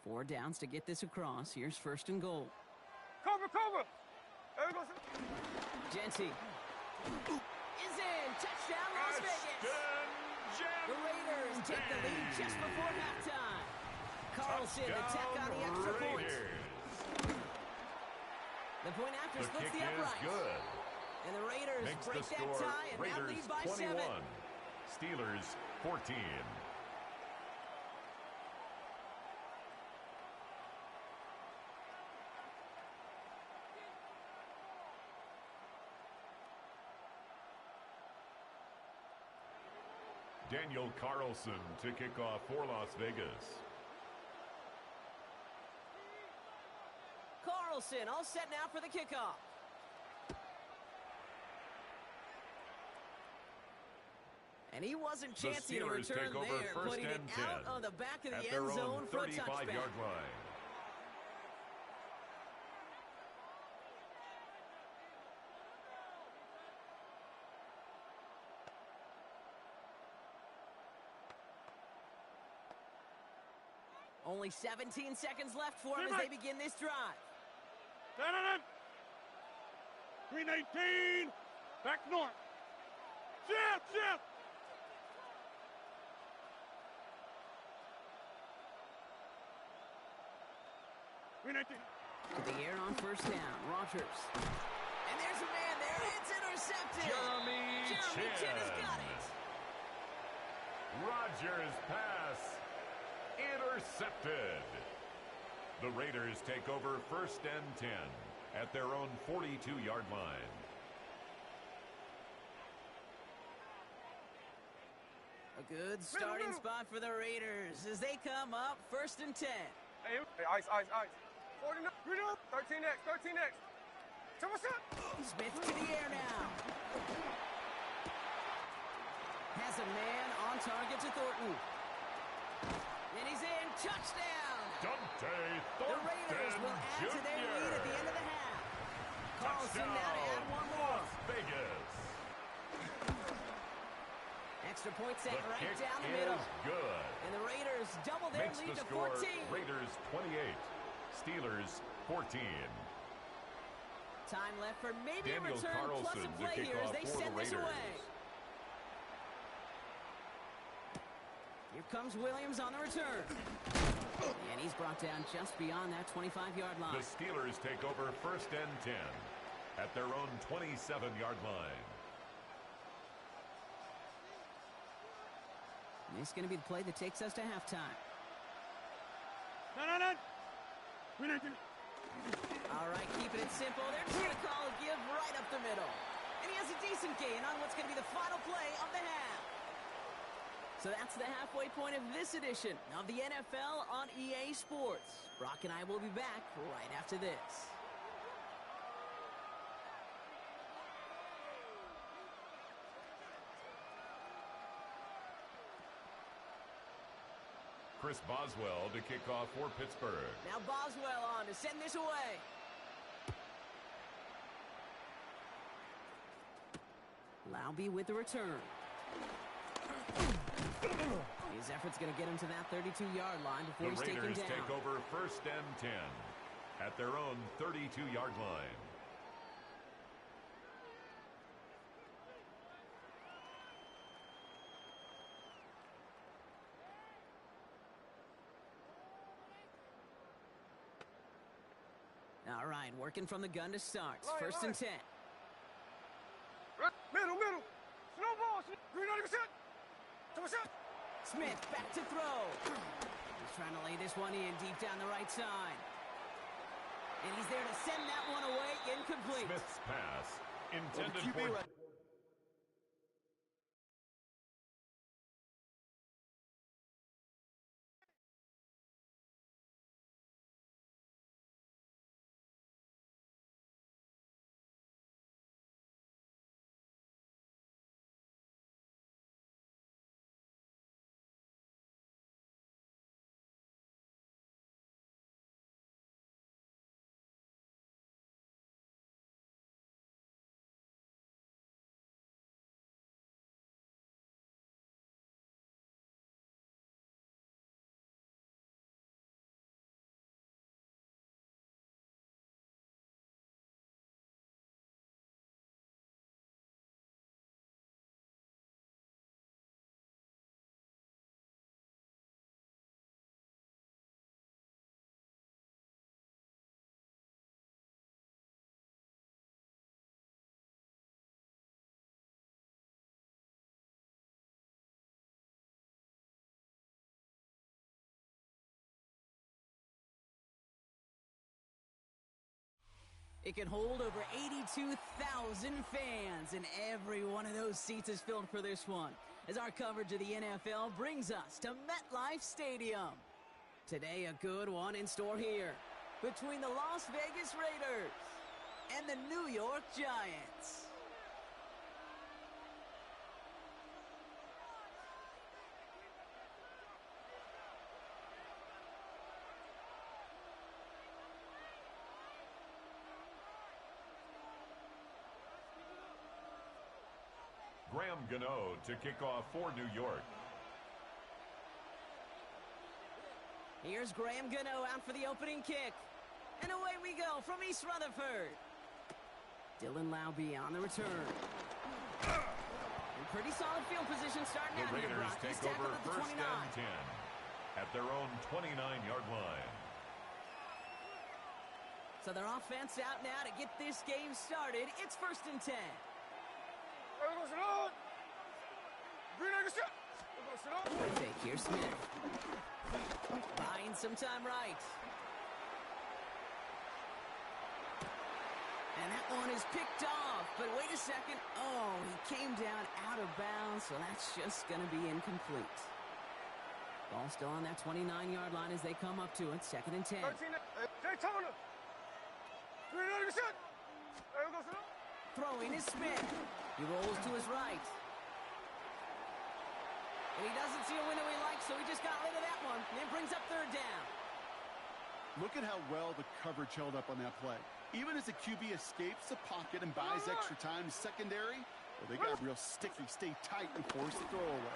4 downs to get this across. Here's first and goal. Cover. Jency is in. Touchdown, Las Vegas. The Raiders take the lead just before halftime. Carlson to tack on the extra point. The point after splits the upright. Good. And the Raiders Makes break the that score. tie and now Raiders lead by 21. 7. Steelers 14. Daniel Carlson to kick off for Las Vegas. Carlson all set now for the kickoff. And he wasn't chancing to return there, putting it out on the back of the end zone for a touchback. 35-yard line. Only 17 seconds left for him as they begin this drive. 319. Back north. Shift. 319. To the air on first down. Rodgers. And there's a man there. It's intercepted. Jeremy Chin has got it. Rodgers' pass intercepted. The Raiders take over first and 10. at their own 42-yard line. A good starting spot for the Raiders as they come up 1st and 10. Hey, ice. 49, 13X. Smith to the air now. Has a man on target to Thornton. And he's in. Touchdown! Dante The Raiders Thornton will add to their lead at the end of the half. Carlson now to add one more. Las Vegas. Extra point set The right kick down the middle. is good. And the Raiders double their Makes lead the to score 14. Raiders 28, Steelers 14. Time left for maybe Daniel a return plus Carlson a to play kick here as off they for send the this Raiders. away. Here comes Williams on the return. And he's brought down just beyond that 25-yard line. The Steelers take over 1st and 10 at their own 27-yard line. This is going to be the play that takes us to halftime. No. All right, keeping it simple. They're just going to call a give right up the middle. And he has a decent gain on what's going to be the final play of the half. So that's the halfway point of this edition of the NFL on EA Sports. Brock and I will be back right after this. Chris Boswell to kick off for Pittsburgh. Now Boswell on to send this away. Laube with the return. His effort's going to get him to that 32-yard line before he's taken down. The Raiders take over 1st and 10 at their own 32-yard line. All right, working from the gun to start. 1st and 10. Middle. Snowball. Green on the set. Smith back to throw. He's trying to lay this one in deep down the right side. And he's there to send that one away. Incomplete. Smith's pass intended for... It can hold over 82,000 fans, and every one of those seats is filled for this one, as our coverage of the NFL brings us to MetLife Stadium. Today, a good one in store here between the Las Vegas Raiders and the New York Giants. Graham Gano to kick off for New York. Here's Graham Gano out for the opening kick. And away we go from East Rutherford. Dylan Laube on the return. Pretty solid field position starting out here, Raiders Brock. take He's tackled over at the 1st 29. and 10 at their own 29-yard line. So their offense out now to get this game started. It's 1st and 10. Fake here, Smith. Buying some time right. And that one is picked off. But wait a second. Oh, he came down out of bounds, so that's just going to be incomplete. Ball still on that 29-yard line as they come up to it. 2nd and 10. Daytona. Throwing is Smith. He rolls to his right. And he doesn't see a window he likes, so he just got rid of that one. And it brings up 3rd down. Look at how well the coverage held up on that play. Even as the QB escapes the pocket and buys extra time to secondary, well, they got real sticky, stay tight, and force the throw away.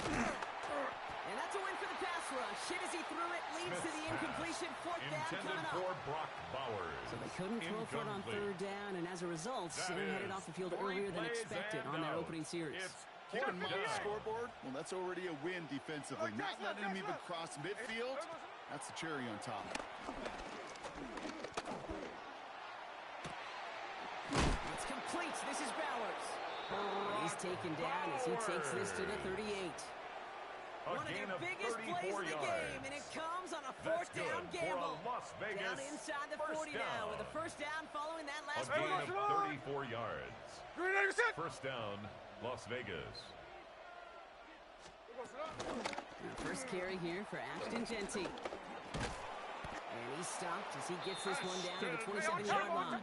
And that's a win for the pass rush. Hit as he threw it, leads to the incompletion. 4th down coming up. For Brock Bowers. So they couldn't throw for it on 3rd down, and as a result, Sam headed off the field earlier than expected on their opening series. Keep in mind the scoreboard, well, that's already a win defensively. Not letting him even cross midfield, that's the cherry on top. It's complete. This is Bowers. He's taken down as he takes this to the 38. One of their biggest plays of the game, and it comes on a 4th down gamble. Down inside the 40 now with a 1st down following that last play. A gain of 34 yards. 1st down, Las Vegas. First carry here for Ashton Genty. And he's stopped as he gets this one down to the 27-yard line.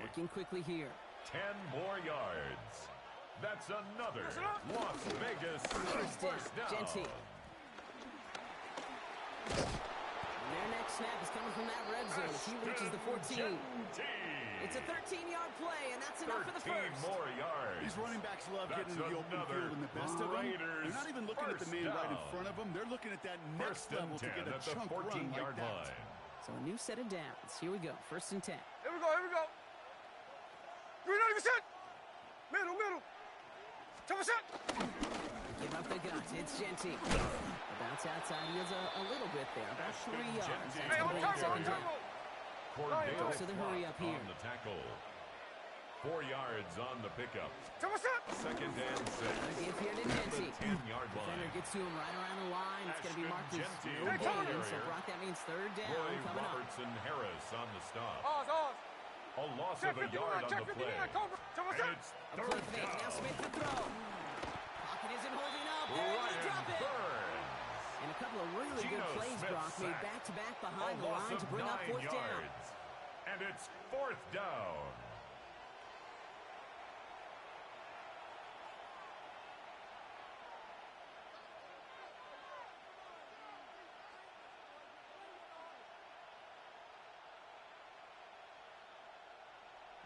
Working quickly here. 10 more yards. That's another Las Vegas first down. Genty. And their next snap is coming from that red zone as he reaches the 14. It's a 13-yard play, and that's enough for the first. 13 more yards. These running backs love getting into the open field, and the best of them, they're not even looking at the man right in front of them. They're looking at that next level to get a chunk run like that. So a new set of downs. Here we go. 1st and 10. Here we go. 390%. Middle. Give up the guts. It's Genty. The bounce outside. He has a little bit there. About 3 yards. That's going to be 2nd down. Cordero to the hurry up here. On the tackle. 4 yards on the pickup. 2nd and 6. Give here to Genty. 10-yard line. Defender gets to him right around the line. It's going to be marked as no gain. So Brock, that means 3rd down coming up. Robertson Harris on the stop. Oz. A loss of a yard on the play. And it's 3rd down. Now Smith to throw. Pocket isn't holding up. Ryan Drop it. Burns. And a couple of really good plays, Brock, made back-to-back behind the line to bring up 4th down. And it's 4th down.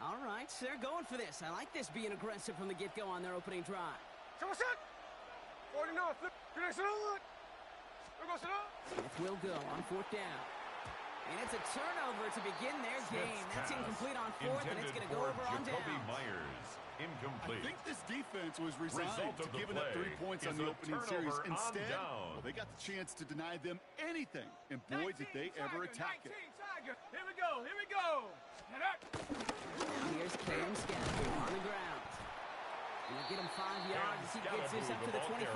All right, so they're going for this. I like this being aggressive from the get-go on their opening drive. 49. Smith will go on 4th down. And it's a turnover to begin their game. That's incomplete on 4th, and it's going to go over on down. Myers, incomplete. I think this defense was resigned to giving up 3 points on the opening series. Instead, well, they got the chance to deny them anything. And boy, did they ever attack it. Here we go. Now here's Cam Scattergood on the ground. He'll get him 5 yards as he gets this up to the 25.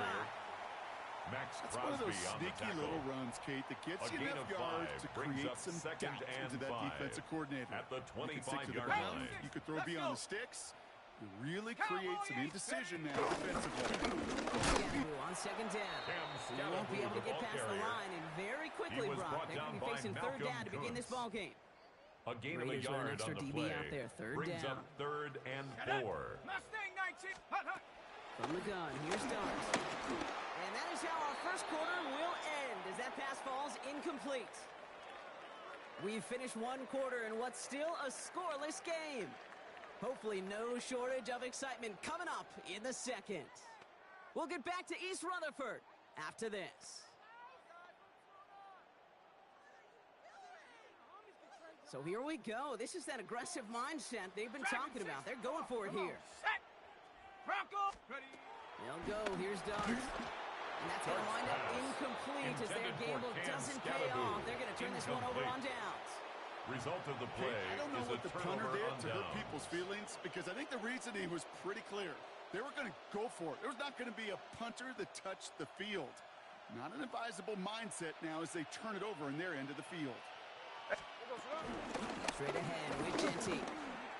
That's one of those sneaky little runs, Kate, that gets you enough yards to create some doubt into that defensive coordinator. At the 25-yard line. You could throw beyond the sticks. You really create some indecision now defensively. On 2nd down. He won't be able to get past the line, and very quickly, Brock, they could be facing 3rd down to begin this ball game. A gain of a yard on the play. Out there, 3rd brings down. Up 3rd and 4. Mustang 19. From the gun, here's Dart. And that is how our first quarter will end as that pass falls incomplete. We've finished one quarter in what's still a scoreless game. Hopefully no shortage of excitement coming up in the second. We'll get back to East Rutherford after this. So here we go. This is that aggressive mindset they've been talking about. They're going for it here. They'll go. Here's Doug. And that's going to wind up incomplete as their gamble doesn't pay off. They're going to turn this one over on downs. Result of the play I don't know is what a the punter turnover did on to hurt downs. people's feelings, because I think the reasoning was pretty clear. They were going to go for it. There was not going to be a punter that touched the field. Not an advisable mindset now as they turn it over in their end of the field. Straight ahead with Genty.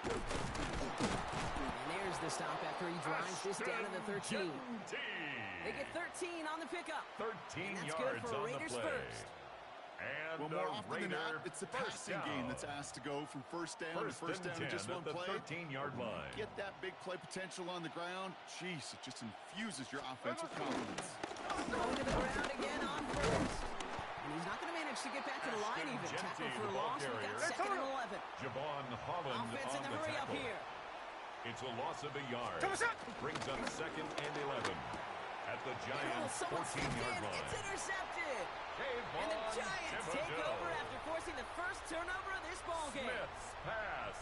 And there's the stop after he drives this down to the 13. They get 13 on the pickup. 13 and that's yards good for on Raiders the play. first. And well, more often than not, it's the passing game that's asked to go from first down in just one play. 13-yard line. Get that big play potential on the ground. Jeez, it just infuses your offensive confidence. Going to the ground again on first. And he's not going to manage to get back to the line even. Tackle for a loss. We got second and 11. Javon Holland Offense on in the the hurry up tackle. here. It's a loss of a yard. Brings up second and 11 at the Giants' 14-yard line. It's intercepted. And the Giants take over after forcing the first turnover of this ballgame. Smith's pass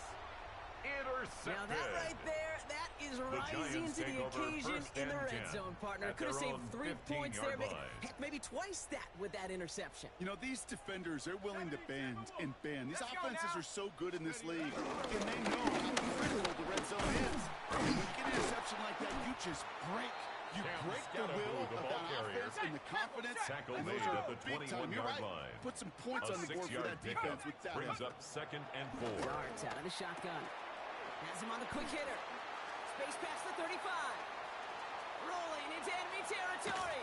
intercepted. Now that right there, that is rising to the occasion in the red zone, partner. Could have saved 3 points there, heck, maybe twice that with that interception. You know, these defenders, they're willing to bend and bend. These offenses are so good in this league, and they know how critical the red zone is. And when you get an interception like that, you just break. You break the will of that offense and the confidence, and those are big time. You're right. Put some points on the board for that defense with that. Brings up second and 4. Yards out of the shotgun. Has him on the quick hitter. Space past the 35. Rolling into enemy territory.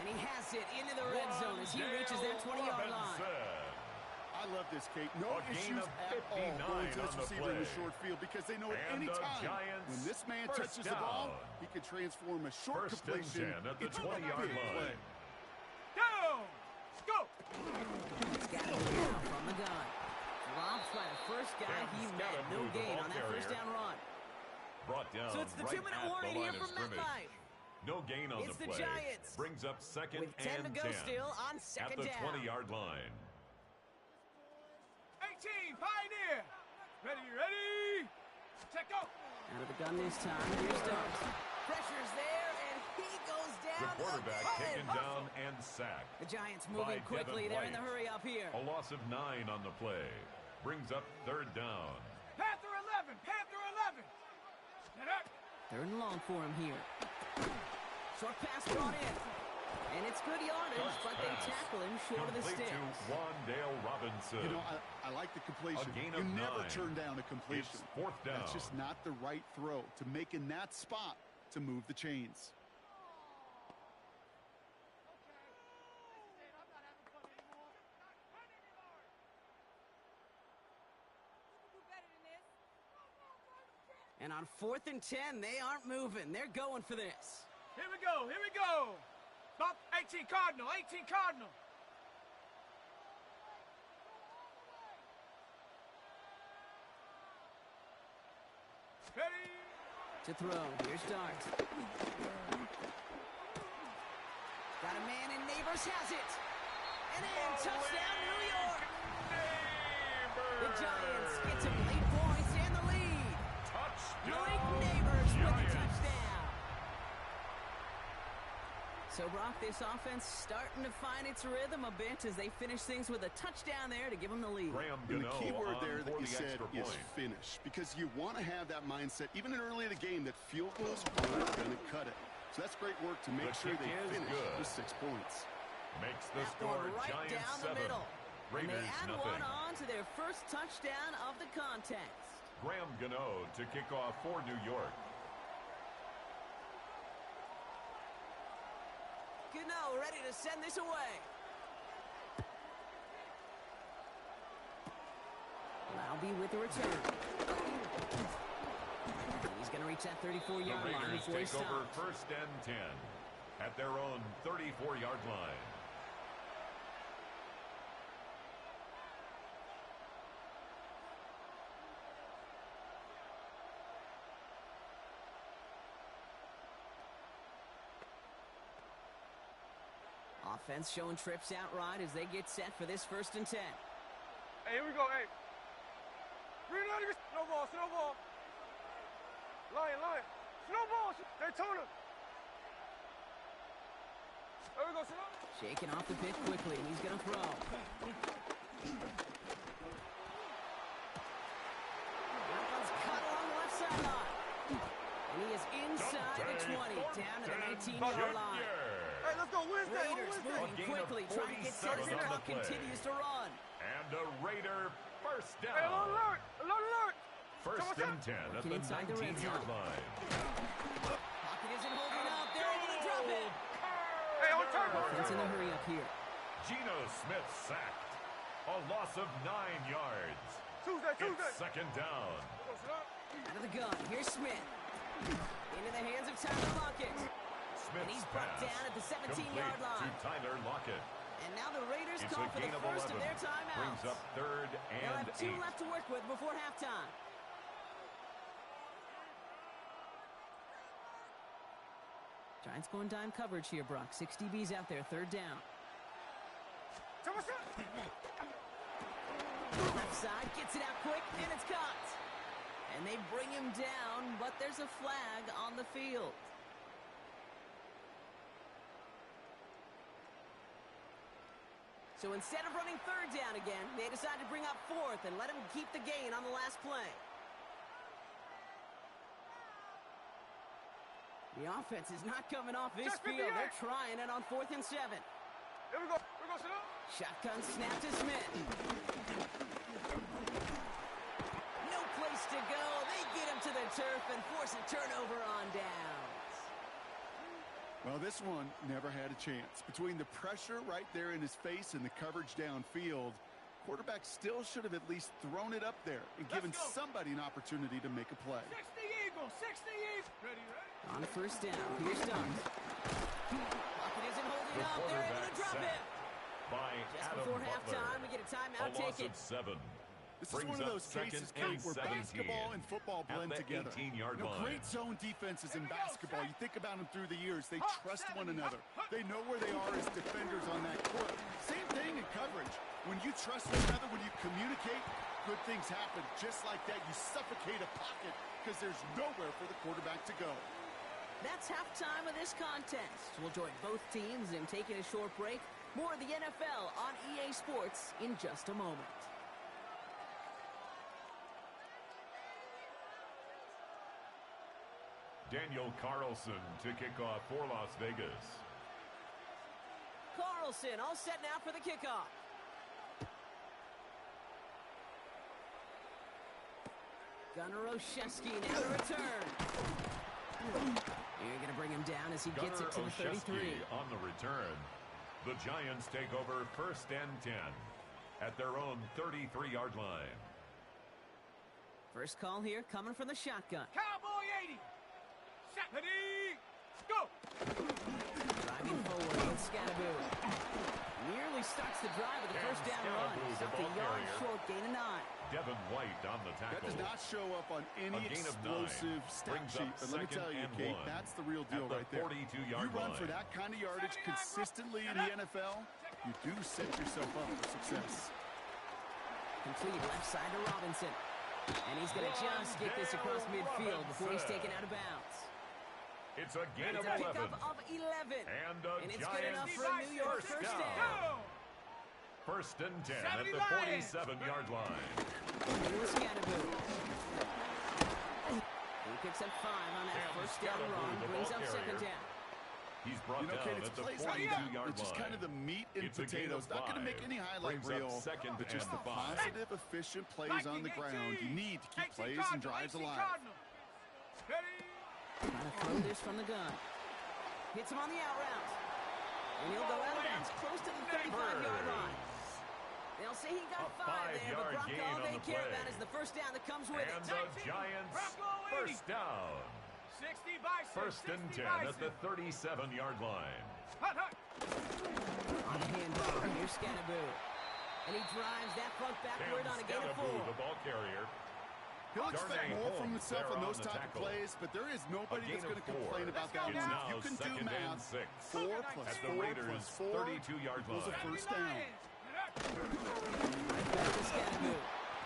And he has it into the red zone as he reaches that 20-yard line. I love this, Kate. No issues at all going to this receiver in the short field because they know at any time when this man touches the ball, he can transform a short completion into a big play. Down! Go! He's got it now from the gun. Drops by the first guy he met. No gain on that first down run. Brought down so it's the 2-minute warning here from MetLife. No gain on the play. Giants. Brings up second with 10 and to go 10 still on second at the down. 20-yard line. 18, Pioneer! Ready! Check out! Out of the gun this time, here's Starks. Pressure's there, and he goes down. The quarterback taken down and sacked. The Giants moving quickly. They're in the hurry up here. A loss of 9 on the play. Brings up third down. Panther 11! Panther 11! Third and long for him here. Short pass brought in. And it's good yardage, but they tackle him short of the sticks. To Wandale Robinson. You know, I like the completion. You never turn down a completion. It's fourth down. That's just not the right throw to make in that spot to move the chains. And on 4th and 10, they aren't moving. They're going for this. Here we go. Stop, 18 Cardinal. Ready? To throw. Here's Starks. Got a man in Neighbors, has it. And in, touchdown, New York. The Giants get some late points and the lead. Malik Neighbors with the touchdown. So, Brock, this offense starting to find its rhythm a bit as they finish things with a touchdown there to give them the lead. And the key word there that you said is finish, because you want to have that mindset, even early in the game, that field goals aren't going to cut it. So that's great work to make sure they finish with 6 points. Makes the score right Giants down 7. the middle. Raiders and they add nothing. one on to their first touchdown of the contest. Graham Gano to kick off for New York. Gano ready to send this away. Laube with the return. He's going to reach that 34-yard line before he stops. Take over first and 10 at their own 34-yard line. Offense showing trips out right as they get set for this first and 10. Hey, here we go, hey. Snowball. Lion. Snowball, Daytona. There we go, Snowball. Shaking off the pitch quickly, and he's going to throw. That one's cut along the left sideline. And he is inside the 20, down to the 19-yard line. Hey, let's go Wednesday. Raiders moving quickly, trying to get set as the clock continues to run. And a Raider First down. Hey, alert! Alert! First and 10 at the 19-yard line. Pocket isn't holding up. They're able to drop it. Hey, on turn. Defense in a hurry up here. Geno Smith sacked. A loss of 9 yards. Tuesday. It's second down. Out of the gun. Here's Smith. Into the hands of Tyler Lockett. And he's brought down at the 17-yard line. To Tyler Lockett. And now the Raiders It's call a for the gain of first 11. of their timeouts. Brings up third They'll and have 2 8. left to work with before halftime. Giants going dime coverage here, Brock. 6 DBs out there, third down. Left side, gets it out quick, and it's caught. And they bring him down, but there's a flag on the field. So instead of running third down again, they decide to bring up fourth and let him keep the gain on the last play. The offense is not coming off this field. They're trying it on 4th and 7. Here we go. Sit up. Shotgun snap to Smith. No place to go. They get him to the turf and force a turnover on downs. Well, this one never had a chance. Between the pressure right there in his face and the coverage downfield, quarterback still should have at least thrown it up there and given somebody an opportunity to make a play. 60 Eagles. Ready. On first down, here's Dunn. Pocket isn't holding up. They're able to drop it. By Just Adam before Butler. halftime, we get a timeout A loss taken. of 7. This is one of those cases, Kate, where basketball and football blend together. 18-yard line. Great zone defenses in basketball. You think about them through the years. They trust one another. They know where they are as defenders on that court. Same thing in coverage. When you trust one another, when you communicate, good things happen. Just like that, you suffocate a pocket because there's nowhere for the quarterback to go. That's halftime of this contest. We'll join both teams in taking a short break. More of the NFL on EA Sports in just a moment. Daniel Carlson to kick off for Las Vegas. Carlson all set now for the kickoff. Gunnar Olszewski now to return. You're going to bring him down as he gets it to the 33. On the return, the Giants take over first and 10 at their own 33-yard line. First call here coming from the shotgun. Cowboy 80. Set. Ready. Go. Driving forward with Scadaboo. Nearly starts the drive with the first down run. Stopped a yard short, gain of 9. Devin White on the tackle. That does not show up on any explosive stat sheet. But let me tell you, Kate, that's the real deal right there. You run for that kind of yardage consistently in the NFL, you do set yourself up for success. Complete left side to Robinson. And he's going to just get this across midfield before he's taken out of bounds. It's a gain It's of a 11. pickup of 11. And it's good enough for a New York first down. First and 10 at the 47-yard line. Scadaboo. He picks up 5 on that first down run. Brings up second down. He's brought down Kate, at the plays like that. 42-yard line. It's just kind of the meat and potatoes. Not going to make any highlight reel, but just the positive, efficient plays on the ground. You need to keep plays and drives alive. Trying to throw this from the gun. Hits him on the out route. And he'll go out of bounds close to the 35-yard line. They'll say he got 5 there, but Brock, all they care about is the first down that comes with it. And the Giants first down. 60 by 6. First and 10 at the 37-yard line. On the handoff, here's Scadaboo. And he drives that front backward on a gain of 4. The ball carrier. He'll expect more from himself on those type of plays, but there is nobody that's going to complain about that one. If you can do math, 4 plus 4 plus 4 32-yard line. was a first down.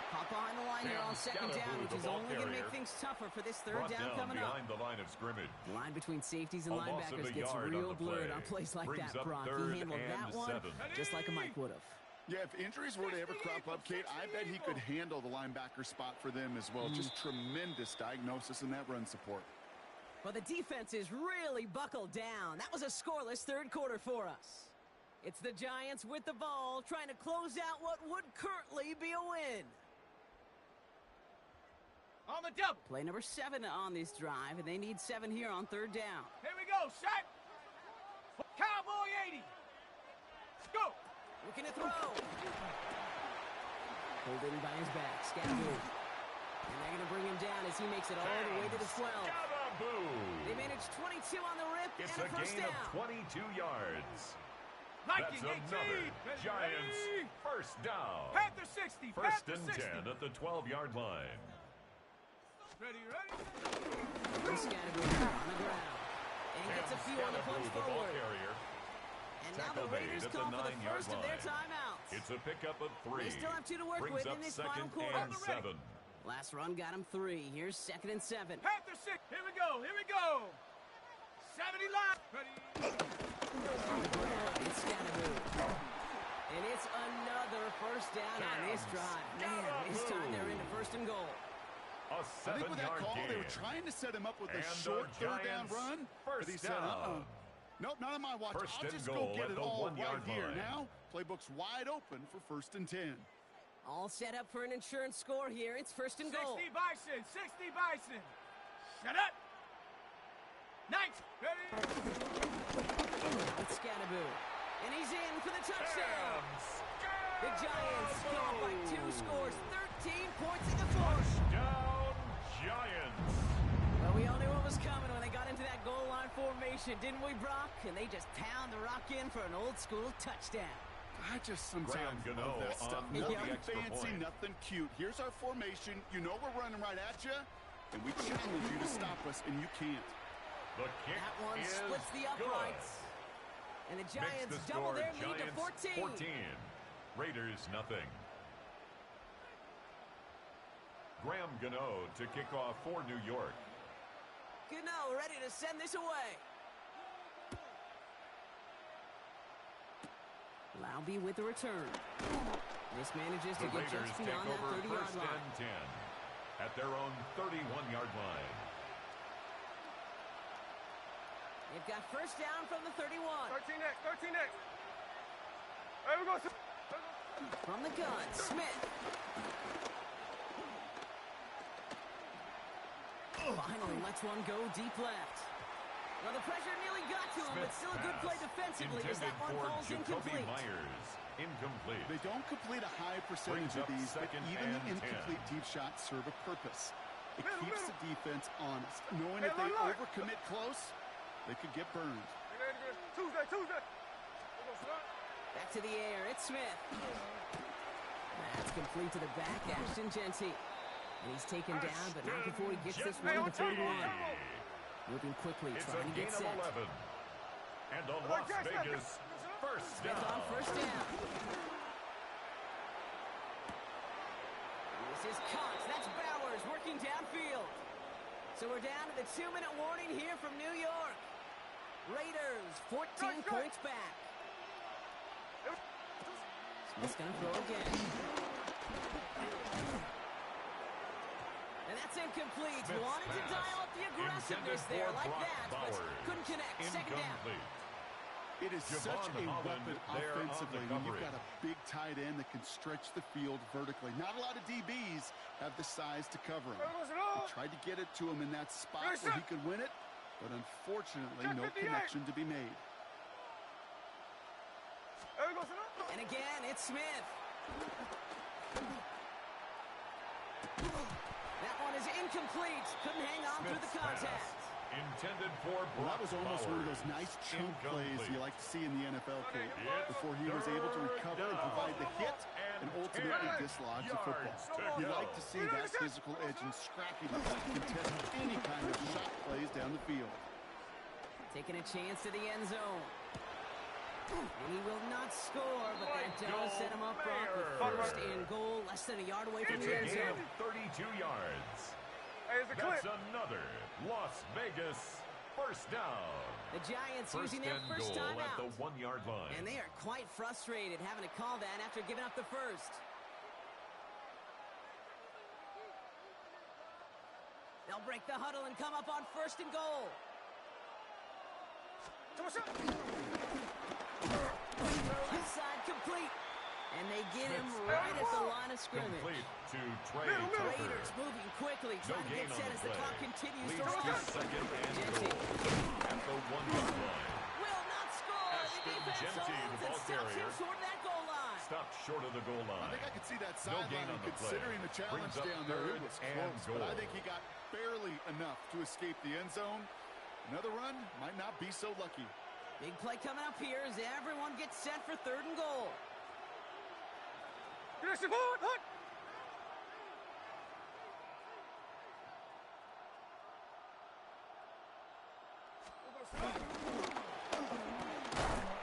Hop behind the line here on second down, which is only going to make things tougher for this third down coming up. Behind the line of scrimmage. The line between safeties and linebackers gets real blurred on plays like that, Brock. He handled that one just like a Mike would have. Yeah, if injuries were to ever crop up, Kate, I bet he could handle the linebacker spot for them as well. Just tremendous diagnosis in that run support. Well, the defense is really buckled down. That was a scoreless third quarter for us. It's the Giants with the ball, trying to close out what would currently be a win. On the double. Play number 7 on this drive, and they need 7 here on 3rd down. Here we go, shot. Cowboy 80. Go. Looking to throw. Pulled in by his back. Scaboo. And they're going to bring him down as he makes it all the way to the 12. They managed 22 on the rip it's and a first gain down. Of 22 yards. Viking That's another 18. Giants first down. Panther 60. First Panther and 60. 10 at the 12-yard line. Ready. Scaboo on the ground. And he gets a few on the punch forward. And now the Raiders call for the first of their timeouts. It's a pickup of 3. They still have 2 to work Brings with up in this second final quarter. and 7. Last run got him 3. Here's 2nd and 7. Panther 6. Here we go. 70 line. Ready. It's Scaboo. And it's another first down on this drive. Man, this time they're into 1st and goal. A I think with that 7-yard call, gain. they were trying to set him up with a And short the 3rd down Giants run. first But he said, down. Nope, not on my watch. First I'll and just goal go get at it the all 1-yard right here. line. Now, playbook's wide open for 1st and 10. All set up for an insurance score here. It's 1st and goal. 60 Bison. 60 Bison. Shut up. 90. Ready. It's Scaboo. And he's in for the touchdown. The Giants go up by 2 scores. 13 points in the fourth. Down Giants. Well, we all knew what was coming when they got into that goal line formation, didn't we, Brock? And they just pound the rock in for an old-school touchdown. I just sometimes Graham love that stuff. on the Nothing extra fancy, point. nothing cute. Here's our formation. You know we're running right at you, and we challenge you to stop us, and you can't. The kick That one is splits the uprights. And the Makes Giants the double score their lead to Giants 14. Raiders nothing. Graham Gano to kick off for New York. Gano ready to send this away. Laube with the return. This manages to The get Raiders just take beyond that over 30-yard first line. and 10 at their own 31-yard line. They've got first down from the 31. 13 X. There we go. From the gun, Smith. Finally lets one go deep left. Well, the pressure nearly got to him, but still a good play defensively as that one falls incomplete. Myers, incomplete. They don't complete a high percentage Brings of up these, but second even the and incomplete 10. deep shots serve a purpose. It Middle, keeps middle. the defense honest, knowing Hey, if they look. overcommit close, they could get burned. Tuesday. Back to the air, it's Smith. That's complete to the back, Ashton Genty. And he's taken down, but not before he gets this one to 31. Moving quickly, It's trying a to gain get of set. 11. And a Las Vegas first Smith on down. first down. This is Cox. That's Bowers working downfield. So we're down to the 2-minute warning here from New York. Raiders 14 points back. Smith's going to throw again. And that's incomplete. Smith's Wanted to pass. dial up the aggressiveness Intended there for like Brock that, but Bowers. couldn't connect. Second down. Incomplete. It is Javon such a Holland weapon there on the offensively when you've coverage. got a big tight end that can stretch the field vertically. Not a lot of DBs have the size to cover him. He tried to get it to him in that spot where he could win it, but unfortunately, no connection to be made. And again, it's Smith. That one is incomplete. Couldn't hang on through the Smith's pass. contact. Intended for Well, that Brock was almost one of those Bowers. nice chunk plays Incomplete. you like to see in the NFL, Kate, It's before he was able to recover and provide the hit and ultimately dislodge the football. You like to see that physical edge and scrappiness to contest any kind of shot plays down the field. Taking a chance to the end zone. And he will not score, but that does set him up, Brock, with first and goal, less than a yard away from It's the a end gain zone. of 32 yards. Hey, it's a That's clip. another Las Vegas first down. The Giants First using their and first goal time at the out. 1-yard line. And they are quite frustrated having to call that after giving up the first. They'll break the huddle and come up on first and goal. Left side complete. And they get him right at the line of scrimmage. Complete to Trey Tucker. Raiders moving quickly, trying to get set as the clock continues to run. Second and Genty at the 1-yard line. will not score. Ashton The defense Genty, the holds and ball stops him carrier. short of that goal line. Stopped short of the goal I line. think I could see that No gain sideline on the play. considering the challenge Brings up down there. It third was and close, but I goal. think he got barely enough to escape the end zone. Another run might not be so lucky. Big play coming up here as everyone gets set for 3rd and goal.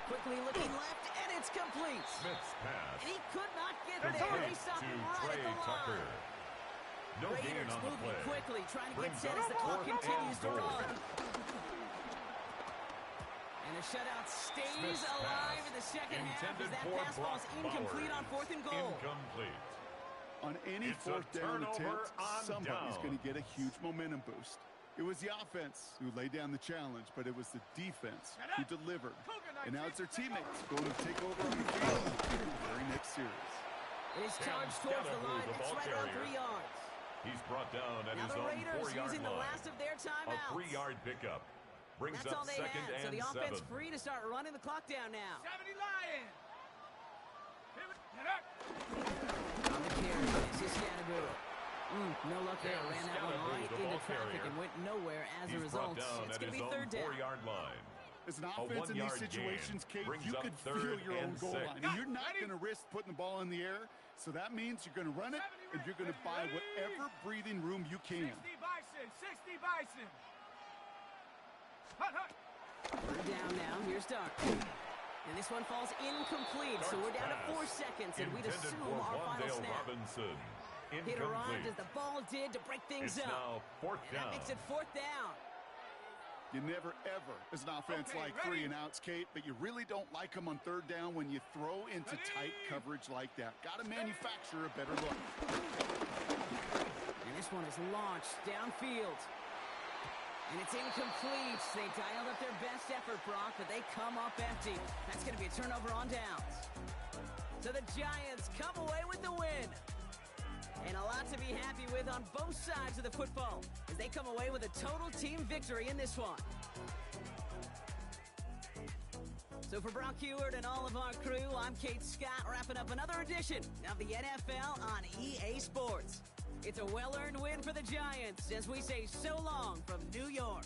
Quickly looking left, and it's complete. Smith's pass. And he could not get there. Complete They stop to him right Trey at the Tucker. line. No gain Raiders on the moving play. quickly, trying to get Brings set up as the clock 4th continues and to goal. run. And the shutout stays Smith's alive pass. in the second half as Intended that for pass ball's Brock incomplete on Bowers. 4th and goal. Incomplete. On any It's a 4th down turnover attempt, on somebody's down. going to get a huge momentum boost. It was the offense who laid down the challenge, but it was the defense who delivered. And now it's their teammates going to take over on the field in the very next series. It is charged towards the Gallagher, line. the It's ball right around carrier. 3 yards. He's brought down at Now his the own Raiders 4-yard using the line. last of their A timeouts. 3-yard pickup. Brings That's all up they second had, so and the offense 7. free to start running the clock down now. 70 Lions. On the carry, it's Scatterboo. No luck there. Cam Ran that one Scatterboo, right the into ball traffic carrier. and went nowhere as a He's result. brought down It's at going to his be own 3rd down. 4-yard line. As an offense in these 1-yard situations, gain. Kate, Brings you up could 3rd feel your own and goal 6. line. And you're not going to risk putting the ball in the air, so that means you're going to run it, and you're going to buy whatever breathing room you can. 60 Bison. 60 Bison. Hut, hut. 3rd down now. Here's Dark. And this one falls incomplete, so we're down to 4 seconds, and we'd Intended assume for our final Wandale snap. Robinson. Hit arrived Incomplete. as the ball did to break things It's up. now 4th And that down. makes it 4th down. You never, ever, as an offense, Okay, like ready? 3 and outs, Kate, but you really don't like them on 3rd down when you throw into tight coverage like that. Got to manufacture a better look. And this one is launched downfield. And it's incomplete. They dialed up their best effort, Brock, but they come up empty. That's going to be a turnover on downs. So the Giants come away with the win. And a lot to be happy with on both sides of the football as they come away with a total team victory in this one. So for Brock Heward and all of our crew, I'm Kate Scott, wrapping up another edition of the NFL on EA Sports. It's a well-earned win for the Giants as we say so long from New York.